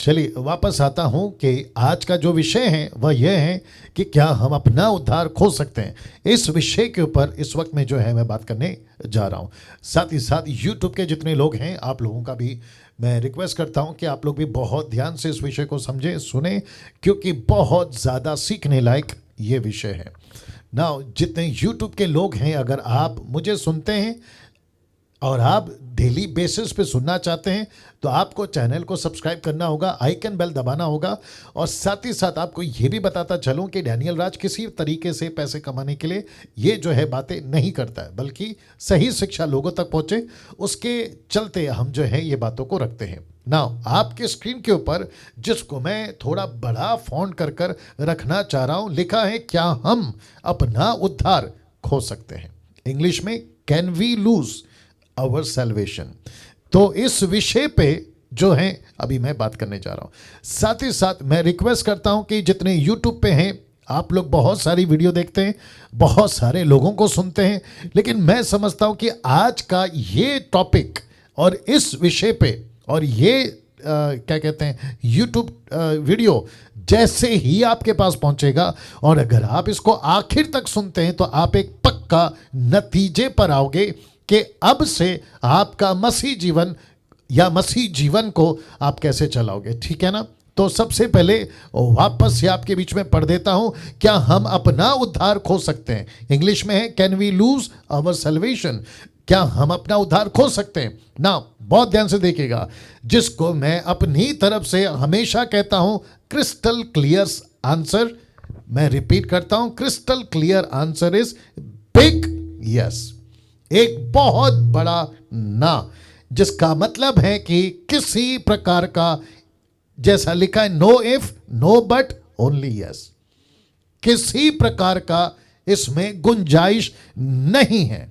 चलिए वापस आता हूं कि आज का जो विषय है वह यह है कि क्या हम अपना उद्धार खो सकते हैं। इस विषय के ऊपर इस वक्त में जो है मैं बात करने जा रहा हूं। साथ ही साथ यूट्यूब के जितने लोग हैं आप लोगों का भी मैं रिक्वेस्ट करता हूं कि आप लोग भी बहुत ध्यान से इस विषय को समझें, सुने, क्योंकि बहुत ज़्यादा सीखने लायक ये विषय है ना। जितने यूट्यूब के लोग हैं, अगर आप मुझे सुनते हैं और आप डेली बेसिस पे सुनना चाहते हैं तो आपको चैनल को सब्सक्राइब करना होगा, आइकन बेल दबाना होगा। और साथ ही साथ आपको ये भी बताता चलूं कि डैनियल राज किसी तरीके से पैसे कमाने के लिए ये जो है बातें नहीं करता है, बल्कि सही शिक्षा लोगों तक पहुंचे उसके चलते हम जो है ये बातों को रखते हैं ना। आपके स्क्रीन के ऊपर जिसको मैं थोड़ा बड़ा फॉन्ट कर कर रखना चाह रहा हूं, लिखा है क्या हम अपना उद्धार खो सकते हैं। इंग्लिश में can we lose our salvation. तो इस विषय पे जो है अभी मैं बात करने जा रहा हूं। साथ ही साथ मैं रिक्वेस्ट करता हूं कि जितने यूट्यूब पे हैं आप लोग बहुत सारी वीडियो देखते हैं, बहुत सारे लोगों को सुनते हैं, लेकिन मैं समझता हूं कि आज का ये टॉपिक और इस विषय पे और ये क्या कहते हैं यूट्यूब वीडियो जैसे ही आपके पास पहुंचेगा और अगर आप इसको आखिर तक सुनते हैं तो आप एक पक्का नतीजे पर आओगे कि अब से आपका मसीह जीवन या मसीह जीवन को आप कैसे चलाओगे। ठीक है ना। तो सबसे पहले वापस से आपके बीच में पढ़ देता हूं, क्या हम अपना उद्धार खो सकते हैं। इंग्लिश में है can we lose our salvation. क्या हम अपना उद्धार खो सकते हैं ना। बहुत ध्यान से देखिएगा, जिसको मैं अपनी तरफ से हमेशा कहता हूं क्रिस्टल क्लियर आंसर। मैं रिपीट करता हूं, crystal clear answer is big yes. एक बहुत बड़ा ना, जिसका मतलब है कि किसी प्रकार का, जैसा लिखा है no if no but only yes, किसी प्रकार का इसमें गुंजाइश नहीं है।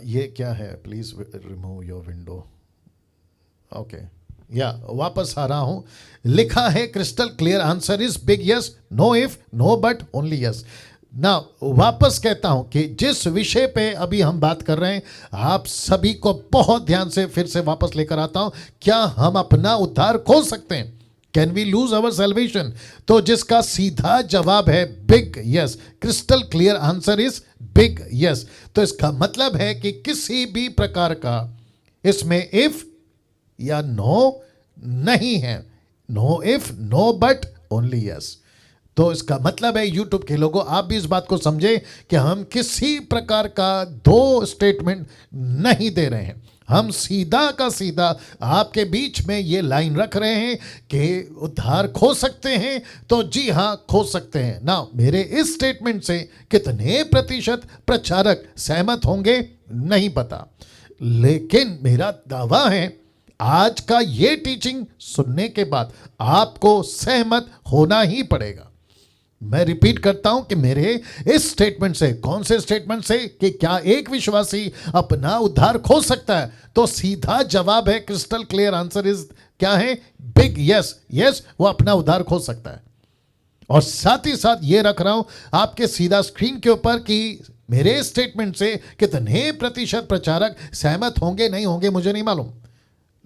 ये क्या है, please remove your window. Okay या वापस आ रहा हूं, लिखा है crystal clear answer is big yes, no if no but only yes ना। वापस कहता हूं कि जिस विषय पे अभी हम बात कर रहे हैं आप सभी को बहुत ध्यान से फिर से वापस लेकर आता हूं, क्या हम अपना उद्धार खो सकते हैं। Can we lose our salvation. तो जिसका सीधा जवाब है big yes, crystal clear answer is big yes. तो इसका मतलब है कि किसी भी प्रकार का इसमें इफ या नो नहीं है, no if no but only yes. तो इसका मतलब है यूट्यूब के लोगों आप भी इस बात को समझे कि हम किसी प्रकार का दो स्टेटमेंट नहीं दे रहे हैं। हम सीधा का सीधा आपके बीच में ये लाइन रख रहे हैं कि उद्धार खो सकते हैं। तो जी हां, खो सकते हैं ना। मेरे इस स्टेटमेंट से कितने प्रतिशत प्रचारक सहमत होंगे नहीं पता, लेकिन मेरा दावा है आज का ये टीचिंग सुनने के बाद आपको सहमत होना ही पड़ेगा। मैं रिपीट करता हूं कि मेरे इस स्टेटमेंट से, कौन से स्टेटमेंट से, कि क्या एक विश्वासी अपना उद्धार खो सकता है, तो सीधा जवाब है क्रिस्टल क्लियर आंसर इज क्या है, बिग यस। यस, वो अपना उद्धार खो सकता है। और साथ ही साथ ये रख रहा हूं आपके सीधा स्क्रीन के ऊपर कि मेरे स्टेटमेंट से कितने प्रतिशत प्रचारक सहमत होंगे नहीं होंगे मुझे नहीं मालूम,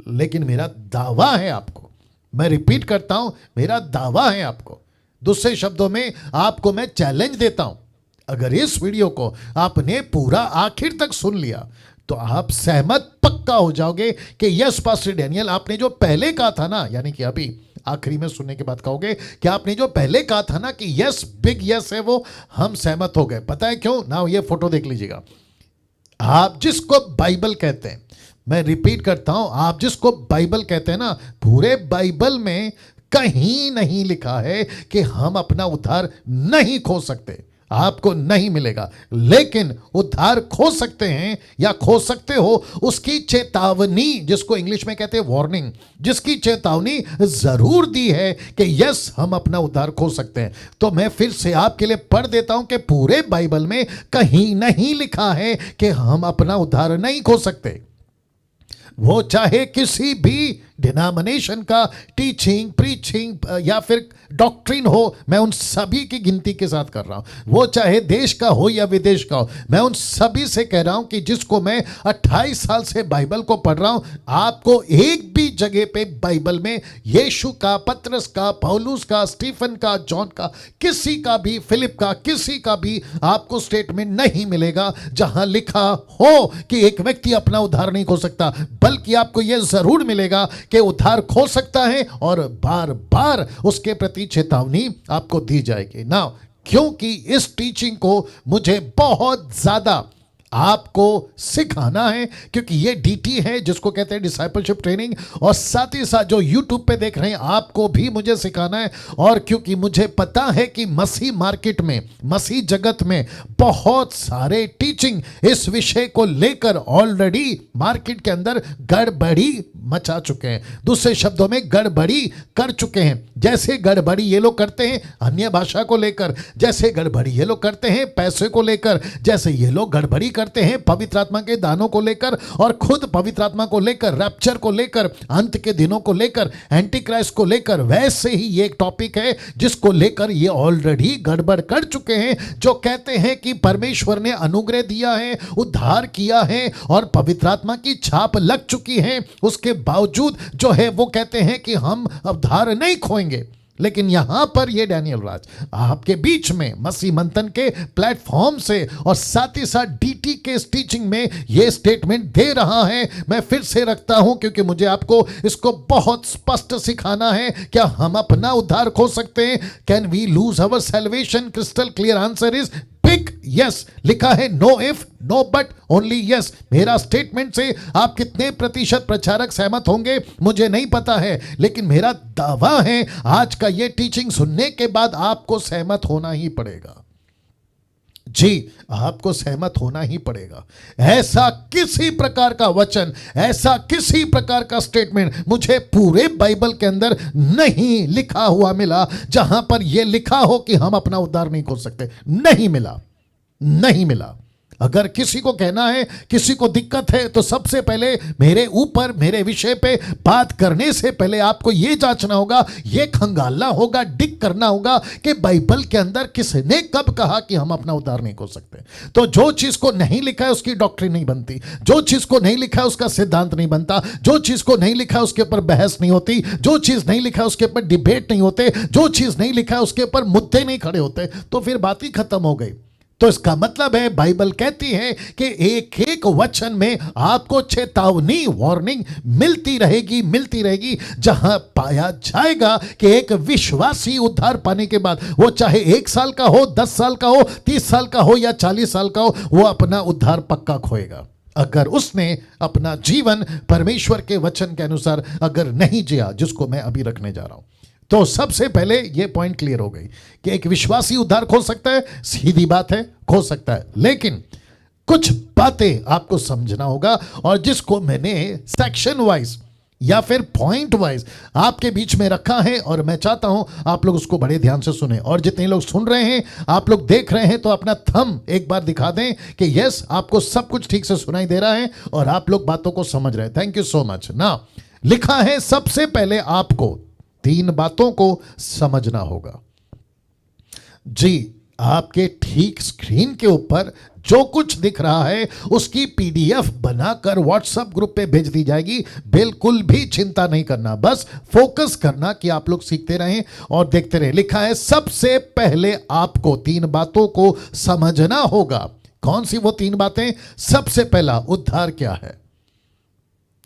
लेकिन मेरा दावा है आपको। मैं रिपीट करता हूं, मेरा दावा है आपको। दूसरे शब्दों में आपको मैं चैलेंज देता हूं, अगर इस वीडियो को आपने पूरा आखिर तक सुन लिया तो आप सहमत पक्का हो जाओगे कि यस पास्टर डैनियल, आपने जो पहले कहा था ना, यानी कि अभी आखिरी में सुनने के बाद कहोगे कि आपने जो पहले कहा था ना कि यस बिग यस है, वो हम सहमत हो गए। पता है क्यों ना, ये फोटो देख लीजिएगा। आप जिसको बाइबल कहते हैं, मैं रिपीट करता हूं, आप जिसको बाइबल कहते हैं ना, पूरे बाइबल में कहीं नहीं लिखा है कि हम अपना उद्धार नहीं खो सकते, आपको नहीं मिलेगा। लेकिन उद्धार खो सकते हैं या खो सकते हो, उसकी चेतावनी, जिसको इंग्लिश में कहते हैं वार्निंग, जिसकी चेतावनी जरूर दी है कि यस हम अपना उद्धार खो सकते हैं। तो मैं फिर से आपके लिए पढ़ देता हूं कि पूरे बाइबल में कहीं नहीं लिखा है कि हम अपना उद्धार नहीं खो सकते। वो चाहे किसी भी डिनोमिनेशन का टीचिंग, प्रीचिंग या फिर डॉक्ट्रिन हो, मैं उन सभी की गिनती के साथ कर रहा हूं। वो चाहे देश का हो या विदेश का हो, मैं उन सभी से कह रहा हूं कि जिसको मैं 28 साल से बाइबल को पढ़ रहा हूं, आपको एक भी जगह पे बाइबल में यीशु का, पतरस का, पौलुस का, स्टीफन का, जॉन का, किसी का भी, फिलिप का, किसी का भी आपको स्टेटमेंट नहीं मिलेगा जहां लिखा हो कि एक व्यक्ति अपना उद्धार नहीं खो सकता। बल्कि आपको यह जरूर मिलेगा कि उद्धार खो सकता है और बार बार उसके प्रति चेतावनी आपको दी जाएगी ना। क्योंकि इस टीचिंग को मुझे बहुत ज्यादा आपको सिखाना है, क्योंकि ये डीटी है जिसको कहते हैं डिसाइपलशिप ट्रेनिंग, और साथ ही साथ जो यूट्यूब पे देख रहे हैं आपको भी मुझे सिखाना है। और क्योंकि मुझे पता है कि मसीह मार्केट में, मसीह जगत में बहुत सारे टीचिंग इस विषय को लेकर ऑलरेडी मार्केट के अंदर गड़बड़ी मचा चुके हैं, दूसरे शब्दों में गड़बड़ी कर चुके हैं। जैसे गड़बड़ी ये लोग करते हैं अन्य भाषा को लेकर, जैसे गड़बड़ी ये लोग करते हैं पैसे को लेकर, जैसे ये लोग गड़बड़ी करते हैं पवित्र आत्मा के दानों को लेकर, और खुद पवित्र आत्मा को लेकर, रैप्चर को लेकर, अंत के दिनों को लेकर, एंटी क्राइस्ट को लेकर, वैसे ही ये एक टॉपिक है जिसको लेकर ये ऑलरेडी गड़बड़ कर चुके हैं। जो कहते हैं कि परमेश्वर ने अनुग्रह दिया है, उद्धार किया है और पवित्र आत्मा की छाप लग चुकी है, उसके बावजूद जो है वो कहते हैं कि हम उद्धार नहीं खोएंगे। लेकिन यहां पर ये डैनियल राज आपके बीच में मसीह मंथन के प्लेटफॉर्म से और साथ ही साथ डीटी के टीचिंग में ये स्टेटमेंट दे रहा है। मैं फिर से रखता हूं क्योंकि मुझे आपको इसको बहुत स्पष्ट सिखाना है। क्या हम अपना उद्धार खो सकते हैं? Can we lose our salvation? Crystal clear answer is big yes. लिखा है no if, no but, only yes. मेरा स्टेटमेंट से आप कितने प्रतिशत प्रचारक सहमत होंगे मुझे नहीं पता है, लेकिन मेरा दावा है आज का ये टीचिंग सुनने के बाद आपको सहमत होना ही पड़ेगा। जी, आपको सहमत होना ही पड़ेगा। ऐसा किसी प्रकार का वचन, ऐसा किसी प्रकार का स्टेटमेंट मुझे पूरे बाइबल के अंदर नहीं लिखा हुआ मिला जहां पर यह लिखा हो कि हम अपना उद्धार नहीं खोल सकते। नहीं मिला, नहीं मिला। अगर किसी को कहना है, किसी को दिक्कत है, तो सबसे पहले मेरे ऊपर, मेरे विषय पे बात करने से पहले आपको यह जांचना होगा, यह खंगालना होगा, डिग करना होगा कि बाइबल के अंदर किसने कब कहा कि हम अपना उद्धार नहीं खोल सकते। तो जो चीज को नहीं लिखा है उसकी डॉक्ट्रिन नहीं बनती, जो चीज को नहीं लिखा है उसका सिद्धांत नहीं बनता, जो चीज को नहीं लिखा है उसके ऊपर बहस नहीं होती, जो चीज नहीं लिखा है उसके ऊपर डिबेट नहीं होते, जो चीज नहीं लिखा है उसके ऊपर मुद्दे नहीं खड़े होते, तो फिर बात ही खत्म हो गई। तो इसका मतलब है बाइबल कहती है कि एक एक वचन में आपको चेतावनी, वार्निंग मिलती रहेगी, जहां पाया जाएगा कि एक विश्वासी उद्धार पाने के बाद, वो चाहे 1 साल का हो, 10 साल का हो, 30 साल का हो या 40 साल का हो, वो अपना उद्धार पक्का खोएगा अगर उसने अपना जीवन परमेश्वर के वचन के अनुसार अगर नहीं जिया, जिसको मैं अभी रखने जा रहा हूं। तो सबसे पहले यह पॉइंट क्लियर हो गई कि एक विश्वासी उद्धार खो सकता है, सीधी बात है, खो सकता है। लेकिन कुछ बातें आपको समझना होगा, और जिसको मैंने सेक्शन वाइज या फिर पॉइंट वाइज आपके बीच में रखा है, और मैं चाहता हूं आप लोग उसको बड़े ध्यान से सुने। और जितने लोग सुन रहे हैं, आप लोग देख रहे हैं, तो अपना थंब एक बार दिखा दें कि यस, आपको सब कुछ ठीक से सुनाई दे रहा है और आप लोग बातों को समझ रहे हैं। थैंक यू सो मच ना। लिखा है सबसे पहले आपको 3 बातों को समझना होगा। जी, आपके ठीक स्क्रीन के ऊपर जो कुछ दिख रहा है उसकी पीडीएफ बनाकर व्हाट्सएप ग्रुप पे भेज दी जाएगी। बिल्कुल भी चिंता नहीं करना, बस फोकस करना कि आप लोग सीखते रहें और देखते रहें। लिखा है सबसे पहले आपको 3 बातों को समझना होगा। कौन सी वो 3 बातें? सबसे पहला, उद्धार क्या है।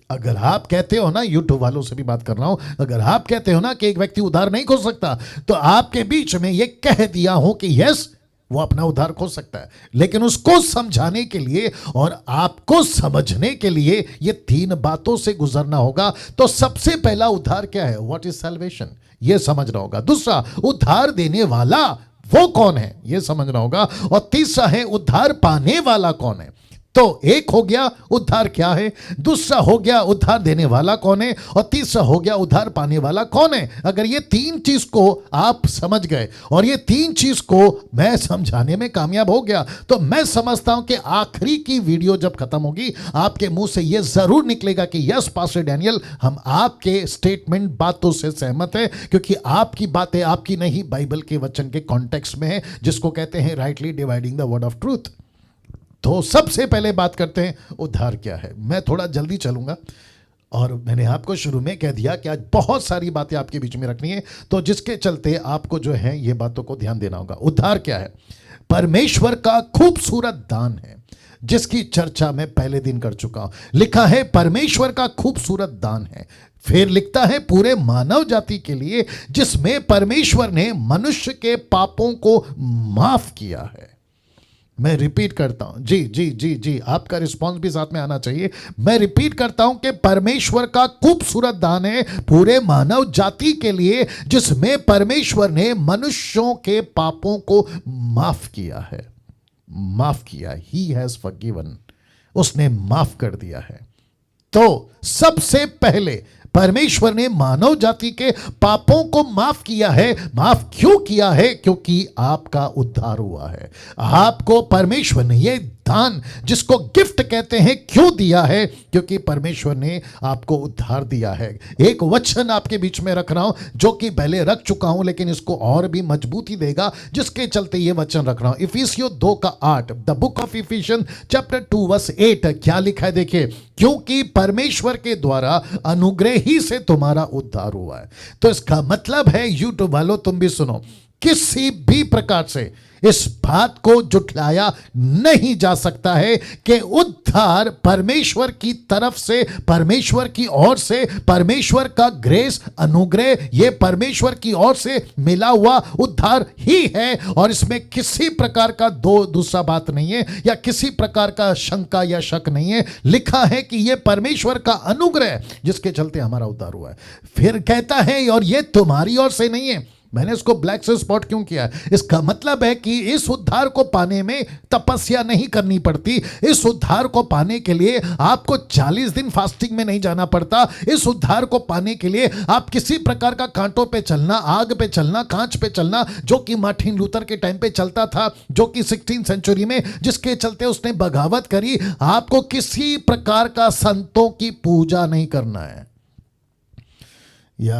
अगर आप कहते हो ना, यूट्यूब वालों से भी बात कर रहा हूं, अगर आप कहते हो ना कि एक व्यक्ति उद्धार नहीं खो सकता, तो आपके बीच में यह कह दिया हो कि यस, वो अपना उद्धार खो सकता है। लेकिन उसको समझाने के लिए और आपको समझने के लिए ये 3 बातों से गुजरना होगा। तो सबसे पहला, उद्धार क्या है, व्हाट इज सैल्वेशन, ये समझना होगा। दूसरा, उद्धार देने वाला वो कौन है, ये समझना होगा। और तीसरा है, उद्धार पाने वाला कौन है। तो एक हो गया उद्धार क्या है, दूसरा हो गया उद्धार देने वाला कौन है, और तीसरा हो गया उद्धार पाने वाला कौन है। अगर ये तीन चीज को आप समझ गए और ये तीन चीज को मैं समझाने में कामयाब हो गया, तो मैं समझता हूं कि आखिरी की वीडियो जब खत्म होगी आपके मुंह से यह जरूर निकलेगा कि यस पास्टर डैनियल, हम आपके स्टेटमेंट बातों से सहमत है, क्योंकि आपकी बातें आपकी नहीं, बाइबल के वचन के कॉन्टेक्स्ट में है, जिसको कहते हैं rightly dividing the word of truth. तो सबसे पहले बात करते हैं उद्धार क्या है। मैं थोड़ा जल्दी चलूंगा और मैंने आपको शुरू में कह दिया कि आज बहुत सारी बातें आपके बीच में रखनी है, तो जिसके चलते आपको जो है ये बातों को ध्यान देना होगा। उद्धार क्या है? परमेश्वर का खूबसूरत दान है, जिसकी चर्चा मैं पहले दिन कर चुका हूं। लिखा है परमेश्वर का खूबसूरत दान है, फिर लिखता है पूरे मानव जाति के लिए, जिसमें परमेश्वर ने मनुष्य के पापों को माफ किया है। मैं रिपीट करता हूं, जी जी जी जी, आपका रिस्पांस भी साथ में आना चाहिए। मैं रिपीट करता हूं कि परमेश्वर का खूबसूरत दान है पूरे मानव जाति के लिए, जिसमें परमेश्वर ने मनुष्यों के पापों को माफ किया है। माफ किया, ही हैज फॉरगिवन, उसने माफ कर दिया है। तो सबसे पहले परमेश्वर ने मानव जाति के पापों को माफ किया है। माफ क्यों किया है? क्योंकि आपका उद्धार हुआ है। आपको परमेश्वर ने ये दान, जिसको गिफ्ट कहते हैं, क्यों दिया है? क्योंकि परमेश्वर ने आपको उद्धार दिया है। एक वचन आपके बीच में रख रहा हूं, जो कि पहले रख चुका हूं, लेकिन इसको और भी मजबूती देगा, जिसके चलते ये वचन रख रहा हूं। इफिसियों 2:8, the book of Ephesians chapter 2 verse 8, क्या लिखा है देखिए, क्योंकि परमेश्वर के द्वारा अनुग्रह ही से तुम्हारा उद्धार हुआ है। तो इसका मतलब है, यूट्यूब वालों तुम भी सुनो, किसी भी प्रकार से इस बात को जुटलाया नहीं जा सकता है कि उद्धार परमेश्वर की तरफ से, परमेश्वर की ओर से, परमेश्वर का ग्रेस, अनुग्रह, ये परमेश्वर की ओर से मिला हुआ उद्धार ही है, और इसमें किसी प्रकार का दूसरा बात नहीं है, या किसी प्रकार का शंका या शक नहीं है। लिखा है कि यह परमेश्वर का अनुग्रह, जिसके चलते हमारा उद्धार हुआ है। फिर कहता है, और यह तुम्हारी ओर से नहीं है। मैंने इसको ब्लैक से स्पॉट क्यों किया? इसका मतलब है कि इस उद्धार को पाने में तपस्या नहीं करनी पड़ती। इस उद्धार को पाने के लिए आपको 40 दिन फास्टिंग में नहीं जाना पड़ता। इस उद्धार को पाने के लिए आप किसी प्रकार का कांटों पे चलना, आग पे चलना, कांच पे चलना, जो कि मार्टिन लूथर के टाइम पे चलता था, जो कि 16th सेंचुरी में, जिसके चलते उसने बगावत करी। आपको किसी प्रकार का संतों की पूजा नहीं करना है। या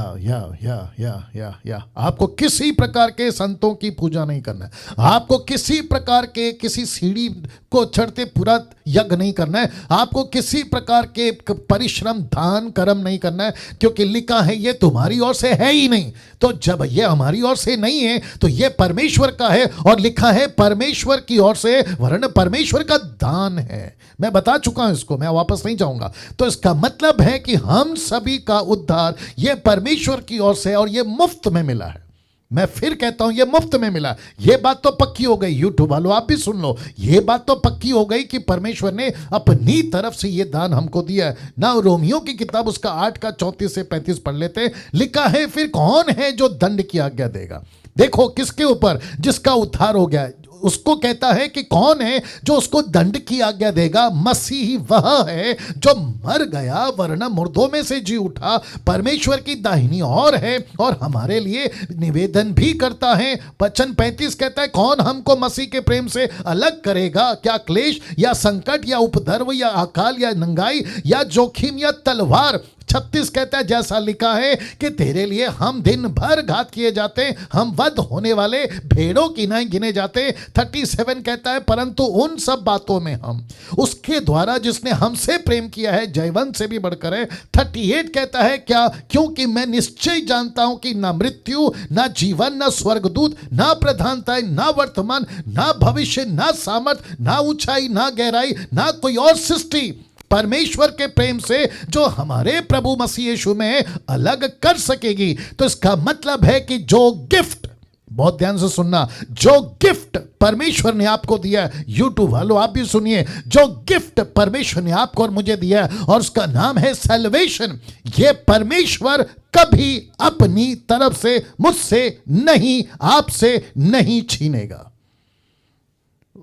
आपको किसी प्रकार के संतों की पूजा नहीं करना है। आपको किसी प्रकार के किसी सीढ़ी को चढ़ते पूरा यज्ञ नहीं करना है। आपको किसी प्रकार के परिश्रम, दान, कर्म नहीं करना है, क्योंकि लिखा है ये तुम्हारी ओर से है ही नहीं। तो जब ये हमारी ओर से नहीं है तो ये परमेश्वर का है, और लिखा है परमेश्वर की ओर से, वरन परमेश्वर का दान है। मैं बता चुका हूं इसको, मैं वापस नहीं जाऊंगा। तो इसका मतलब है कि हम सभी का उद्धार ये परमेश्वर की ओर से, और ये मुफ्त में मिला है। मैं फिर कहता हूं, ये मुफ्त में मिला। ये बात तो पक्की हो गई, यूट्यूब वालों आप भी सुन लो, ये बात तो पक्की हो गई कि परमेश्वर ने अपनी तरफ से ये दान हमको दिया है ना। रोमियो की किताब उसका 8:34 से 35 पढ़ लेते। लिखा है, फिर कौन है जो दंड की आज्ञा देगा? देखो किसके ऊपर? जिसका उद्धार हो गया, उसको कहता है कि कौन है जो उसको दंड की आज्ञा देगा? मसीह वह है जो मर गया वरना मुर्दों में से जी उठा, परमेश्वर की दाहिनी ओर है, और हमारे लिए निवेदन भी करता है। वचन 35 कहता है, कौन हमको मसीह के प्रेम से अलग करेगा? क्या क्लेश या संकट या उपद्रव या अकाल या नंगाई या जोखिम या तलवार? 36 कहता है, जैसा लिखा है कि तेरे लिए हम दिन भर घात किए जाते, हम वध होने वाले भेड़ों की नाई गिने जाते। 37 कहता है, परंतु उन सब बातों में हम उसके द्वारा जिसने हमसे प्रेम किया है जयवंत से भी बढ़कर है। 38 कहता है, क्या? क्योंकि मैं निश्चय जानता हूं कि ना मृत्यु, ना जीवन, ना स्वर्गदूत, ना प्रधानताएं, ना वर्तमान, ना भविष्य, ना सामर्थ, ना ऊंचाई, ना गहराई, ना कोई और सृष्टि परमेश्वर के प्रेम से जो हमारे प्रभु मसीह यीशु में अलग कर सकेगी। तो इसका मतलब है कि जो गिफ्ट, बहुत ध्यान से सुनना, जो गिफ्ट परमेश्वर ने आपको दिया है, यूट्यूब वालों आप भी सुनिए, जो गिफ्ट परमेश्वर ने आपको और मुझे दिया है, और उसका नाम है सैल्वेशन, ये परमेश्वर कभी अपनी तरफ से मुझसे नहीं, आपसे नहीं छीनेगा।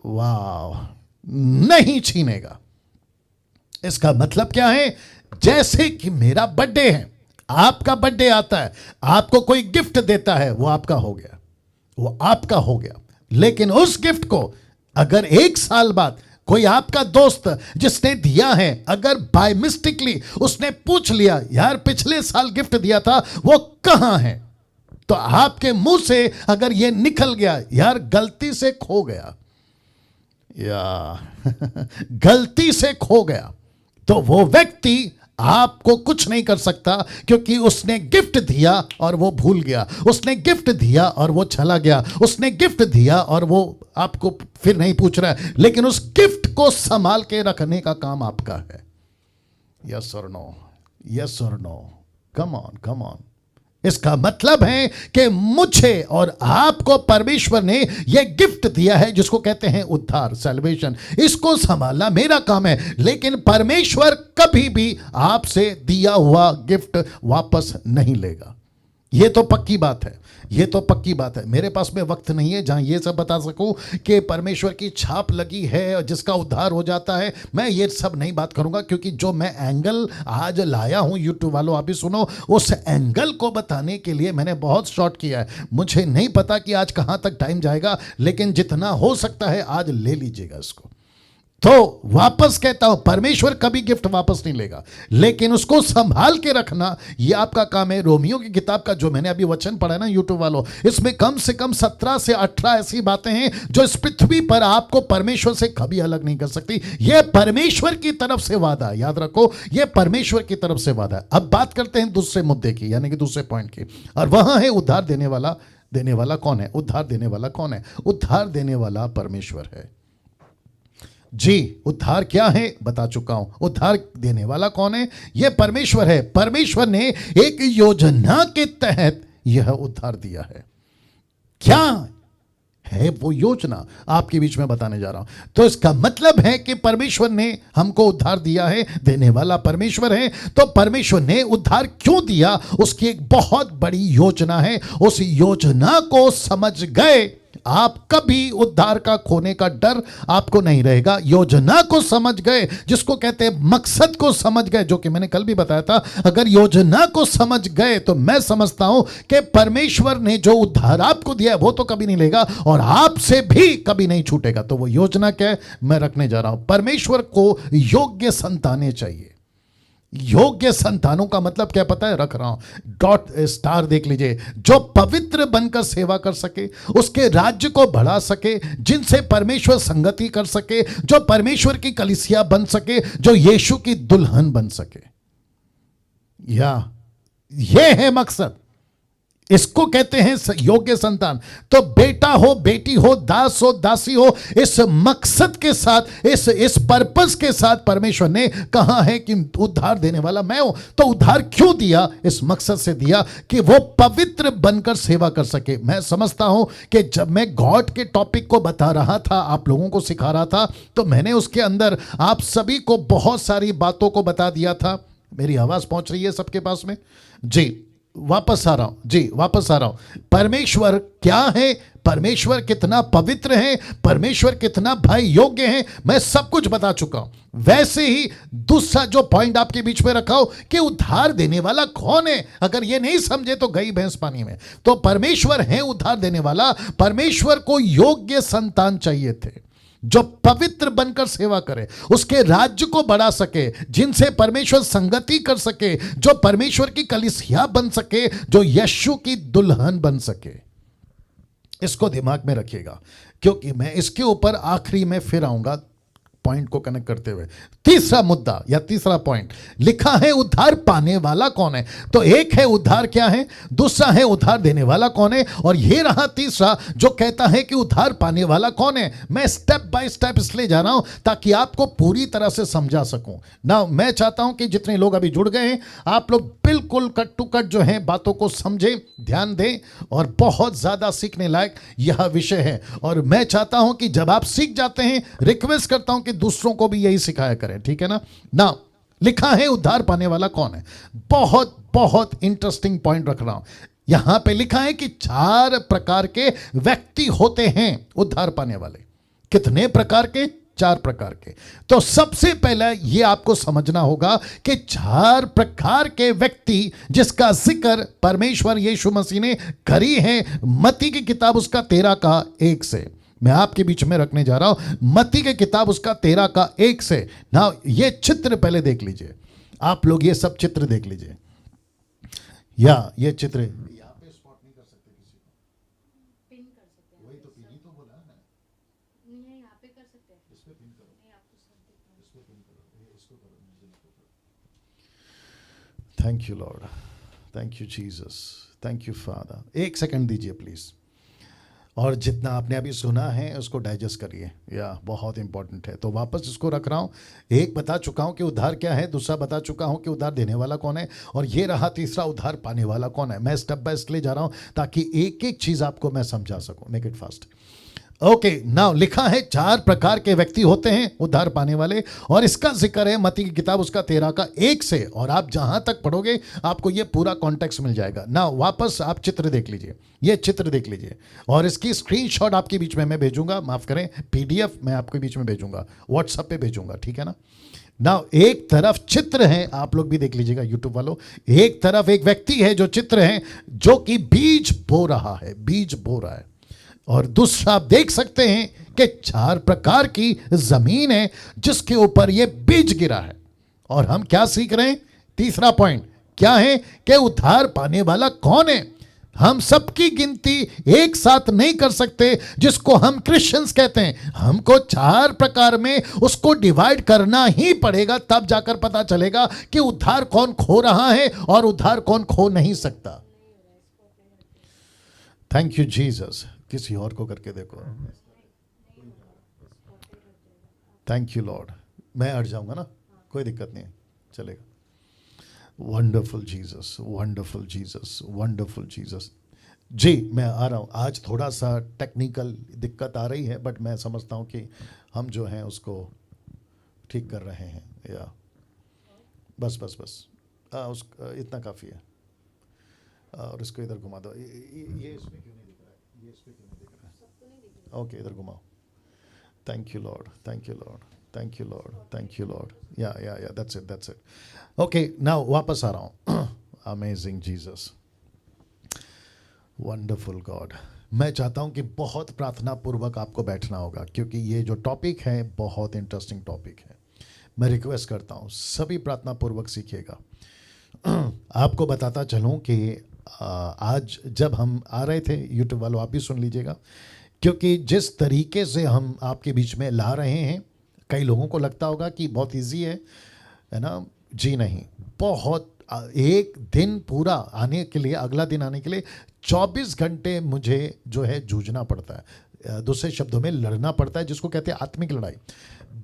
वाह, नहीं छीनेगा। इसका मतलब क्या है? जैसे कि मेरा बर्थडे है, आपका बर्थडे आता है, आपको कोई गिफ्ट देता है, वो आपका हो गया, वो आपका हो गया। लेकिन उस गिफ्ट को अगर 1 साल बाद कोई आपका दोस्त जिसने दिया है, अगर बाय मिस्टेकली उसने पूछ लिया, यार पिछले साल गिफ्ट दिया था वो कहां है, तो आपके मुंह से अगर ये निकल गया, यार गलती से खो गया, या गलती से खो गया, तो वो व्यक्ति आपको कुछ नहीं कर सकता, क्योंकि उसने गिफ्ट दिया और वो भूल गया, उसने गिफ्ट दिया और वो चला गया, उसने गिफ्ट दिया और वो आपको फिर नहीं पूछ रहा है, लेकिन उस गिफ्ट को संभाल के रखने का काम आपका है। यस और नो? यस और no? Come on, come on. इसका मतलब है कि मुझे और आपको परमेश्वर ने यह गिफ्ट दिया है जिसको कहते हैं उद्धार, सैल्वेशन। इसको संभालना मेरा काम है, लेकिन परमेश्वर कभी भी आपसे दिया हुआ गिफ्ट वापस नहीं लेगा। यह तो पक्की बात है, ये तो पक्की बात है। मेरे पास में वक्त नहीं है जहां ये सब बता सकूं कि परमेश्वर की छाप लगी है और जिसका उद्धार हो जाता है। मैं ये सब नहीं बात करूंगा, क्योंकि जो मैं एंगल आज लाया हूं, यूट्यूब वालों आप भी सुनो, उस एंगल को बताने के लिए मैंने बहुत शॉर्ट किया है। मुझे नहीं पता कि आज कहां तक टाइम जाएगा, लेकिन जितना हो सकता है आज ले लीजिएगा इसको। तो वापस कहता हूं, परमेश्वर कभी गिफ्ट वापस नहीं लेगा, लेकिन उसको संभाल के रखना यह आपका काम है। रोमियो की किताब का जो मैंने अभी वचन पढ़ा है ना यूट्यूब वालों, इसमें कम से कम 17 से 18 ऐसी बातें हैं जो इस पृथ्वी पर आपको परमेश्वर से कभी अलग नहीं कर सकती। यह परमेश्वर की तरफ से वादा है, याद रखो, यह परमेश्वर की तरफ से वादा है। अब बात करते हैं दूसरे मुद्दे की, यानी कि दूसरे पॉइंट की, और वहां है उद्धार देने वाला। देने वाला कौन है? उद्धार देने वाला कौन है? उद्धार देने वाला परमेश्वर है जी। उद्धार क्या है बता चुका हूं। उद्धार देने वाला कौन है? यह परमेश्वर है। परमेश्वर ने एक योजना के तहत यह उद्धार दिया है। क्या है वो योजना? आपके बीच में बताने जा रहा हूं। तो इसका मतलब है कि परमेश्वर ने हमको उद्धार दिया है, देने वाला परमेश्वर है। तो परमेश्वर ने उद्धार क्यों दिया, उसकी एक बहुत बड़ी योजना है। उस योजना को समझ गए, आप कभी उद्धार का खोने का डर आपको नहीं रहेगा। योजना को समझ गए, जिसको कहते हैं मकसद को समझ गए, जो कि मैंने कल भी बताया था। अगर योजना को समझ गए तो मैं समझता हूं कि परमेश्वर ने जो उद्धार आपको दिया है वो तो कभी नहीं लेगा और आपसे भी कभी नहीं छूटेगा। तो वो योजना क्या है मैं रखने जा रहा हूं। परमेश्वर को योग्य संतानें चाहिए। योग्य संतानों का मतलब क्या पता है? रख रहा हूं, डॉट स्टार देख लीजिए। जो पवित्र बनकर सेवा कर सके, उसके राज्य को बढ़ा सके, जिनसे परमेश्वर संगति कर सके, जो परमेश्वर की कलीसिया बन सके, जो यीशु की दुल्हन बन सके। या यह है मकसद, इसको कहते हैं योग्य संतान। तो बेटा हो, बेटी हो, दास हो, दासी हो, इस मकसद के साथ, इस पर्पस के साथ परमेश्वर ने कहा है कि उद्धार देने वाला मैं हूं। तो उद्धार क्यों दिया? इस मकसद से दिया कि वो पवित्र बनकर सेवा कर सके। मैं समझता हूं कि जब मैं गॉड के टॉपिक को बता रहा था, आप लोगों को सिखा रहा था, तो मैंने उसके अंदर आप सभी को बहुत सारी बातों को बता दिया था। मेरी आवाज पहुंच रही है सबके पास में? जी, वापस आ रहा हूं जी, वापस आ रहा हूं। परमेश्वर क्या है, परमेश्वर कितना पवित्र है, परमेश्वर कितना भाई योग्य है, मैं सब कुछ बता चुका हूं। वैसे ही दूसरा जो पॉइंट आपके बीच में रखा हो कि उद्धार देने वाला कौन है, अगर ये नहीं समझे तो गई भैंस पानी में। तो परमेश्वर है उद्धार देने वाला। परमेश्वर को योग्य संतान चाहिए थे जो पवित्र बनकर सेवा करे, उसके राज्य को बढ़ा सके, जिनसे परमेश्वर संगति कर सके, जो परमेश्वर की कलीसिया बन सके, जो यीशु की दुल्हन बन सके। इसको दिमाग में रखिएगा, क्योंकि मैं इसके ऊपर आखिरी में फिर आऊंगा पॉइंट को कनेक्ट करते हुए। तीसरा मुद्दा या तीसरा पॉइंट लिखा है उद्धार पाने वाला कौन है। तो एक है उद्धार क्या है, दूसरा है उद्धार देने वाला कौन है, और ये रहा तीसरा जो कहता है कि उद्धार पाने वाला कौन है। मैं स्टेप बाय स्टेप इसलिए जा रहा हूं ताकि आपको पूरी तरह से समझा सकूं ना। मैं चाहता हूं कि जितने लोग अभी जुड़ गए हैं, आप लोग बिल्कुल कट टू कट जो है बातों को समझें, ध्यान दें, और बहुत ज्यादा सीखने लायक यह विषय है। और मैं चाहता हूं कि जब आप सीख जाते हैं, रिक्वेस्ट करता हूं कि दूसरों को भी यही सिखाया करें, ठीक है ना। ना लिखा है उद्धार पाने वाला कौन है। बहुत बहुत इंटरेस्टिंग पॉइंट रख रहा हूं। यहां पे लिखा है कि 4 प्रकार के व्यक्ति होते हैं उद्धार पाने वाले। कितने प्रकार के? 4 प्रकार के। तो सबसे पहले ये आपको समझना होगा कि 4 प्रकार के व्यक्ति जिसका जिक्र परमेश्वर यीशु मसीह ने करी है मत्ती की किताब उसका 13 का 1 से। मैं आपके बीच में रखने जा रहा हूं मत्ती की किताब उसका 13 का 1 से। ना ये चित्र पहले देख लीजिए, आप लोग ये सब चित्र देख लीजिए। या ये चित्र यहाँ पे स्पॉट नहीं कर सकते किसी को, पिन कर सकते हैं। वही तो पिन ही तो बोला है। नहीं, यहाँ पे कर सकते हैं। इस पे पिन करो, नहीं, आपको सब दिखा इस पे पिन करो, ये इसको करो, मुझे इसको करो। Thank you Lord, thank you Jesus, thank you father. 1 second दीजिए प्लीज, और जितना आपने अभी सुना है उसको डाइजेस्ट करिए, या बहुत इंपॉर्टेंट है। तो वापस इसको रख रहा हूँ। एक बता चुका हूँ कि उद्धार क्या है, दूसरा बता चुका हूँ कि उद्धार देने वाला कौन है, और ये रहा तीसरा उद्धार पाने वाला कौन है। मैं स्टेप बाय स्टेप ले जा रहा हूँ ताकि एक एक चीज़ आपको मैं समझा सकूँ। Make it fast. Okay, now लिखा है 4 प्रकार के व्यक्ति होते हैं उद्धार पाने वाले, और इसका जिक्र है मत्ती की किताब उसका 13 का 1 से। और आप जहां तक पढ़ोगे आपको ये पूरा कॉन्टेक्स्ट मिल जाएगा। नाउ वापस आप चित्र देख लीजिए, ये चित्र देख लीजिए, और इसकी स्क्रीनशॉट आपके बीच में मैं भेजूंगा, माफ करें PDF मैं आपके बीच में भेजूंगा, व्हाट्सएप पे भेजूंगा, ठीक है ना। नाउ एक तरफ चित्र है, आप लोग भी देख लीजिएगा यूट्यूब वालों। एक तरफ एक व्यक्ति है जो चित्र है, जो कि बीज बो रहा है, बीज बो रहा है। और दूसरा आप देख सकते हैं कि 4 प्रकार की जमीन है जिसके ऊपर ये बीज गिरा है। और हम क्या सीख रहे हैं, तीसरा पॉइंट क्या है कि उद्धार पाने वाला कौन है। हम सबकी गिनती एक साथ नहीं कर सकते जिसको हम क्रिश्चियंस कहते हैं। हमको 4 प्रकार में उसको डिवाइड करना ही पड़ेगा, तब जाकर पता चलेगा कि उद्धार कौन खो रहा है और उद्धार कौन खो नहीं सकता। Thank you Jesus. किसी और को करके देखो। Thank you Lord. मैं अड़ जाऊंगा ना, कोई दिक्कत नहीं है, चलेगा। Wonderful Jesus, wonderful Jesus, wonderful Jesus. जी मैं आ रहा हूँ। आज थोड़ा सा टेक्निकल दिक्कत आ रही है, बट मैं समझता हूँ कि हम जो हैं उसको ठीक कर रहे हैं। या बस बस बस उस इतना काफ़ी है। और इसको इधर घुमा दो। ये इसमें क्यों नहीं दिख रहा है, ये इस पे क्यों नहीं दिख रहा है। ओके इधर घुमाओ। Thank you Lord, thank you Lord, thank you Lord, thank you Lord. Yeah that's it, that's it. Okay now वापस आ रहा हूँ। Amazing Jesus, wonderful God. मैं चाहता हूँ कि बहुत प्रार्थना पूर्वक आपको बैठना होगा, क्योंकि ये जो टॉपिक है बहुत इंटरेस्टिंग टॉपिक है। मैं रिक्वेस्ट करता हूँ सभी प्रार्थना पूर्वक सीखिएगा। आपको बताता चलूँ कि आज जब हम आ रहे थे, यूट्यूब वालों आप भी सुन लीजिएगा, क्योंकि जिस तरीके से हम आपके बीच में ला रहे हैं, कई लोगों को लगता होगा कि बहुत इजी है ना। जी नहीं, बहुत। एक दिन पूरा आने के लिए, अगला दिन आने के लिए 24 घंटे मुझे जो है जूझना पड़ता है। दूसरे शब्दों में लड़ना पड़ता है, जिसको कहते हैं आत्मिक लड़ाई।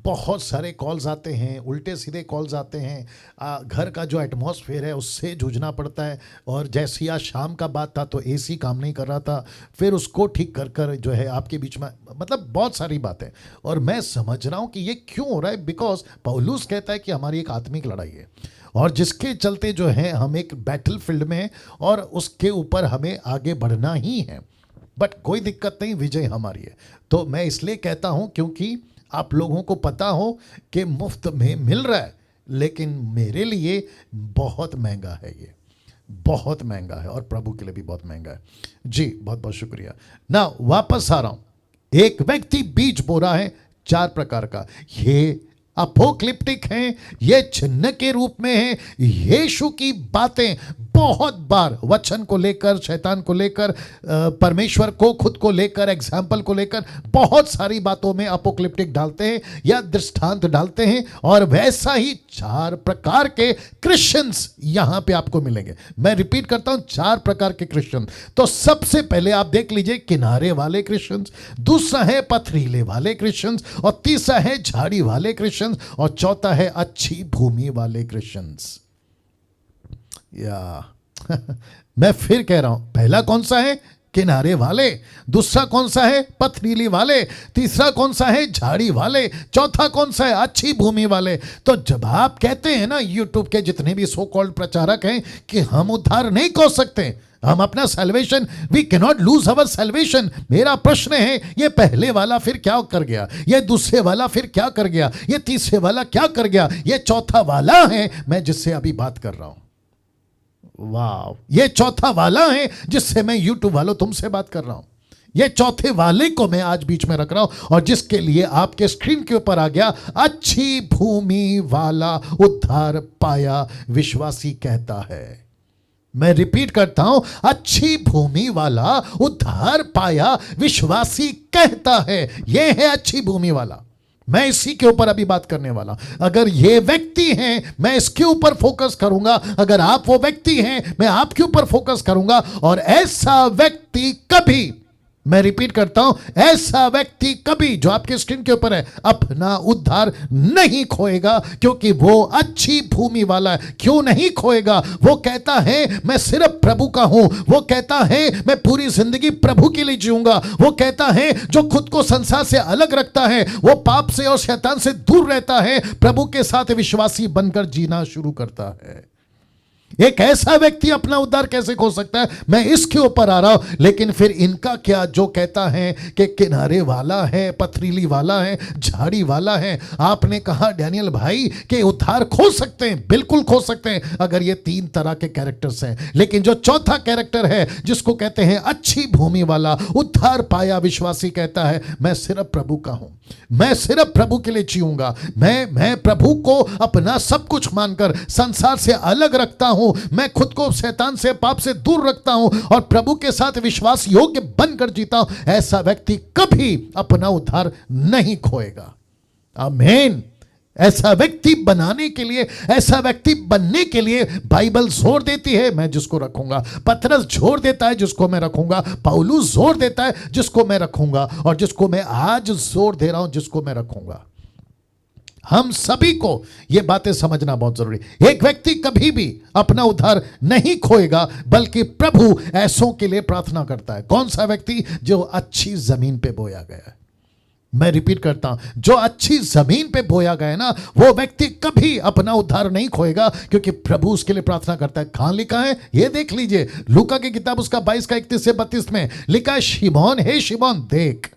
बहुत सारे कॉल्स आते हैं, उल्टे सीधे कॉल्स आते हैं। घर का जो एटमॉस्फेयर है उससे जूझना पड़ता है। और जैसे ही आज शाम का बात था तो AC काम नहीं कर रहा था, फिर उसको ठीक कर कर जो है आपके बीच में, मतलब बहुत सारी बातें। और मैं समझ रहा हूँ कि ये क्यों हो रहा है, बिकॉज पौलुस कहता है कि हमारी एक आत्मिक लड़ाई है, और जिसके चलते जो है हम एक बैटल फील्ड में हैं, और उसके ऊपर हमें आगे बढ़ना ही है। बट कोई दिक्कत नहीं, विजय हमारी है। तो मैं इसलिए कहता हूँ क्योंकि आप लोगों को पता हो कि मुफ्त में मिल रहा है, लेकिन मेरे लिए बहुत महंगा है, ये बहुत महंगा है, और प्रभु के लिए भी बहुत महंगा है। जी बहुत बहुत शुक्रिया। ना वापस आ रहा हूं। एक व्यक्ति बीज बो रहा है 4 प्रकार का। ये अपोक्लिप्टिक हैं, ये चिन्ह के रूप में हैं। यीशु की बातें बहुत बार वचन को लेकर, शैतान को लेकर, परमेश्वर को खुद को लेकर, एग्जाम्पल को लेकर, बहुत सारी बातों में अपोक्लिप्टिक डालते हैं या दृष्टांत डालते हैं। और वैसा ही 4 प्रकार के क्रिश्चियंस यहां पे आपको मिलेंगे। मैं रिपीट करता हूं, 4 प्रकार के क्रिश्चियन। तो सबसे पहले आप देख लीजिए किनारे वाले क्रिश्चियंस, दूसरा है पथरीले वाले क्रिश्चियंस, और तीसरा है झाड़ी वाले क्रिश्चियंस, और चौथा है अच्छी भूमि वाले क्रिश्चियंस। या मैं फिर कह रहा हूं, पहला कौन सा है, किनारे वाले। दूसरा कौन सा है, पथरीली वाले। तीसरा कौन सा है, झाड़ी वाले। चौथा कौन सा है, अच्छी भूमि वाले। तो जब आप कहते हैं ना, यूट्यूब के जितने भी सो कॉल्ड प्रचारक हैं कि हम उद्धार नहीं खो सकते, हम अपना salvation, we can not lose our salvation. मेरा प्रश्न है, ये पहले वाला फिर क्या कर गया, ये दूसरे वाला फिर क्या कर गया, ये तीसरे वाला क्या कर गया, ये चौथा वाला है मैं जिससे अभी बात कर रहा हूं। वाह, ये चौथा वाला है जिससे मैं यूट्यूब वालों तुमसे बात कर रहा हूं। ये चौथे वाले को मैं आज बीच में रख रहा हूं और जिसके लिए आपके स्क्रीन के ऊपर आ गया, अच्छी भूमि वाला उद्धार पाया विश्वासी कहता है। मैं रिपीट करता हूं, अच्छी भूमि वाला उद्धार पाया विश्वासी कहता है। यह है अच्छी भूमि वाला। मैं इसी के ऊपर अभी बात करने वाला। अगर ये व्यक्ति हैं, मैं इसके ऊपर फोकस करूंगा। अगर आप वो व्यक्ति हैं, मैं आपके ऊपर फोकस करूंगा। और ऐसा व्यक्ति कभी, मैं रिपीट करता हूं, ऐसा व्यक्ति कभी, जो आपके स्क्रीन के ऊपर है, अपना उद्धार नहीं खोएगा, क्योंकि वो अच्छी भूमि वाला है। क्यों नहीं खोएगा? वो कहता है मैं सिर्फ प्रभु का हूं। वो कहता है मैं पूरी जिंदगी प्रभु के लिए जीऊंगा। वो कहता है जो खुद को संसार से अलग रखता है, वो पाप से और शैतान से दूर रहता है, प्रभु के साथ विश्वासी बनकर जीना शुरू करता है। एक ऐसा व्यक्ति अपना उद्धार कैसे खो सकता है? मैं इसके ऊपर आ रहा हूं। लेकिन फिर इनका क्या, जो कहता है कि किनारे वाला है, पथरीली वाला है, झाड़ी वाला है। आपने कहा डैनियल भाई कि उद्धार खो सकते हैं। बिल्कुल खो सकते हैं अगर ये तीन तरह के कैरेक्टर्स हैं। लेकिन जो चौथा कैरेक्टर है, जिसको कहते हैं अच्छी भूमि वाला उद्धार पाया विश्वासी, कहता है मैं सिर्फ प्रभु का हूं, मैं सिर्फ प्रभु के लिए जीऊंगा। मैं प्रभु को अपना सब कुछ मानकर संसार से अलग रखता हूं। मैं खुद को शैतान से, पाप से दूर रखता हूं और प्रभु के साथ विश्वास योग्य बनकर जीता हूं। ऐसा व्यक्ति कभी अपना उद्धार नहीं खोएगा। आमीन। ऐसा व्यक्ति बनाने के लिए, ऐसा व्यक्ति बनने के लिए बाइबल जोर देती है, मैं जिसको रखूंगा। पतरस जोर देता है, जिसको मैं रखूंगा। पौलुस जोर देता है, जिसको मैं रखूंगा। और जिसको मैं आज जोर दे रहा हूं, जिसको मैं रखूंगा। हम सभी को यह बातें समझना बहुत जरूरी। एक व्यक्ति कभी भी अपना उद्धार नहीं खोएगा, बल्कि प्रभु ऐसों के लिए प्रार्थना करता है। कौन सा व्यक्ति? जो अच्छी जमीन पे बोया गया है। मैं रिपीट करता हूं, जो अच्छी जमीन पे बोया गया है ना, वो व्यक्ति कभी अपना उद्धार नहीं खोएगा, क्योंकि प्रभु उसके लिए प्रार्थना करता है। कहां लिखा है ये देख लीजिए, लूका की किताब उसका 22 का 31 से 32 में लिखा है, शिमोन हे शिमोन देख।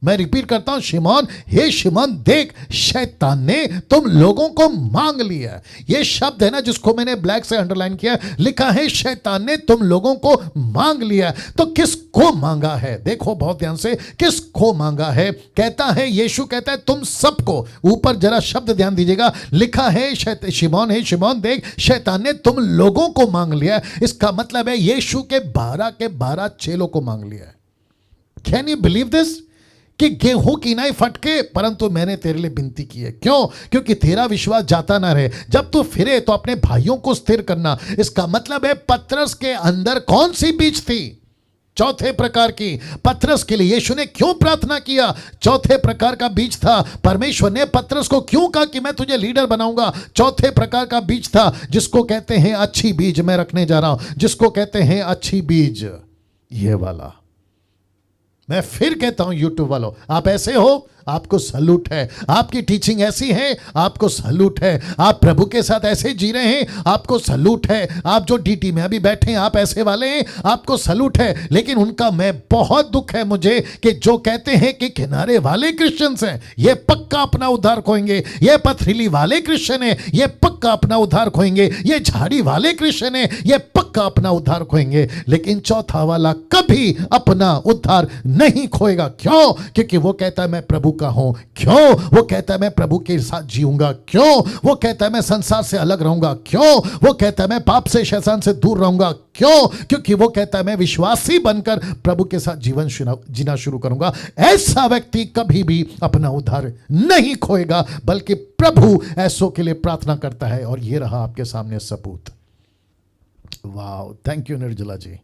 मैं रिपीट करता हूं, शिमोन हे शिमोन देख, शैतान ने तुम लोगों को मांग लिया। ये शब्द है ना, जिसको मैंने ब्लैक से अंडरलाइन किया, लिखा है शैतान ने तुम लोगों को मांग लिया। तो किसको मांगा है? देखो बहुत ध्यान से, किसको मांगा है? कहता है, यीशु कहता है तुम सबको। ऊपर जरा शब्द ध्यान दीजिएगा, लिखा है शिमोन हे शिमोन देख, शैतान ने तुम लोगों को मांग लिया। इसका मतलब है यीशु के 12 चेलों को मांग लिया है। Can you believe this? कि गेहूं की नहीं फटके, परंतु मैंने तेरे लिए विनती की है। क्यों? क्योंकि तेरा विश्वास जाता ना रहे। जब तू फिरे तो अपने भाइयों को स्थिर करना। इसका मतलब है पतरस के अंदर कौन सी बीज थी? चौथे प्रकार की। पतरस के लिए यीशु ने क्यों प्रार्थना किया? चौथे प्रकार का बीज था। परमेश्वर ने पतरस को क्यों कहा कि मैं तुझे लीडर बनाऊंगा? चौथे प्रकार का बीज था, जिसको कहते हैं अच्छी बीज। मैं रखने जा रहा हूं, जिसको कहते हैं अच्छी बीज, ये वाला। मैं फिर कहता हूं यूट्यूब वालों, आप ऐसे हो, आपको सैल्यूट है। आपकी टीचिंग ऐसी है, आपको सैल्यूट है। आप प्रभु के साथ ऐसे जी रहे हैं, आपको सैल्यूट है। आप जो डीटी में अभी बैठे हैं, आप ऐसे वाले हैं, आपको सैल्यूट है। लेकिन उनका मैं बहुत दुख है मुझे, कि जो कहते हैं कि किनारे वाले क्रिश्चियंस हैं, ये पक्का अपना उद्धार खोएंगे। ये पथरीली वाले क्रिश्चियन हैं, ये पक्का अपना उद्धार खोएंगे। ये झाड़ी वाले क्रिश्चियन हैं, ये पक्का अपना उद्धार खोएंगे। लेकिन चौथा वाला कभी अपना उद्धार नहीं खोएगा। क्यों? क्योंकि वो कहता है मैं प्रभु का हूं। क्यों? वो कहता है मैं प्रभु के साथ जीऊंगा। क्यों? वो कहता है मैं संसार से अलग रहूंगा। क्यों? वो कहता है मैं पाप से, शैतान से दूर रहूंगा। क्यों? क्योंकि वो कहता है मैं विश्वासी बनकर प्रभु के साथ जीवन जीना शुरू करूंगा। ऐसा व्यक्ति कभी भी अपना उद्धार नहीं खोएगा, बल्कि प्रभु ऐसों के लिए प्रार्थना करता है। और ये रहा आपके सामने सबूत। वाह, थैंक यू निर्जला जी,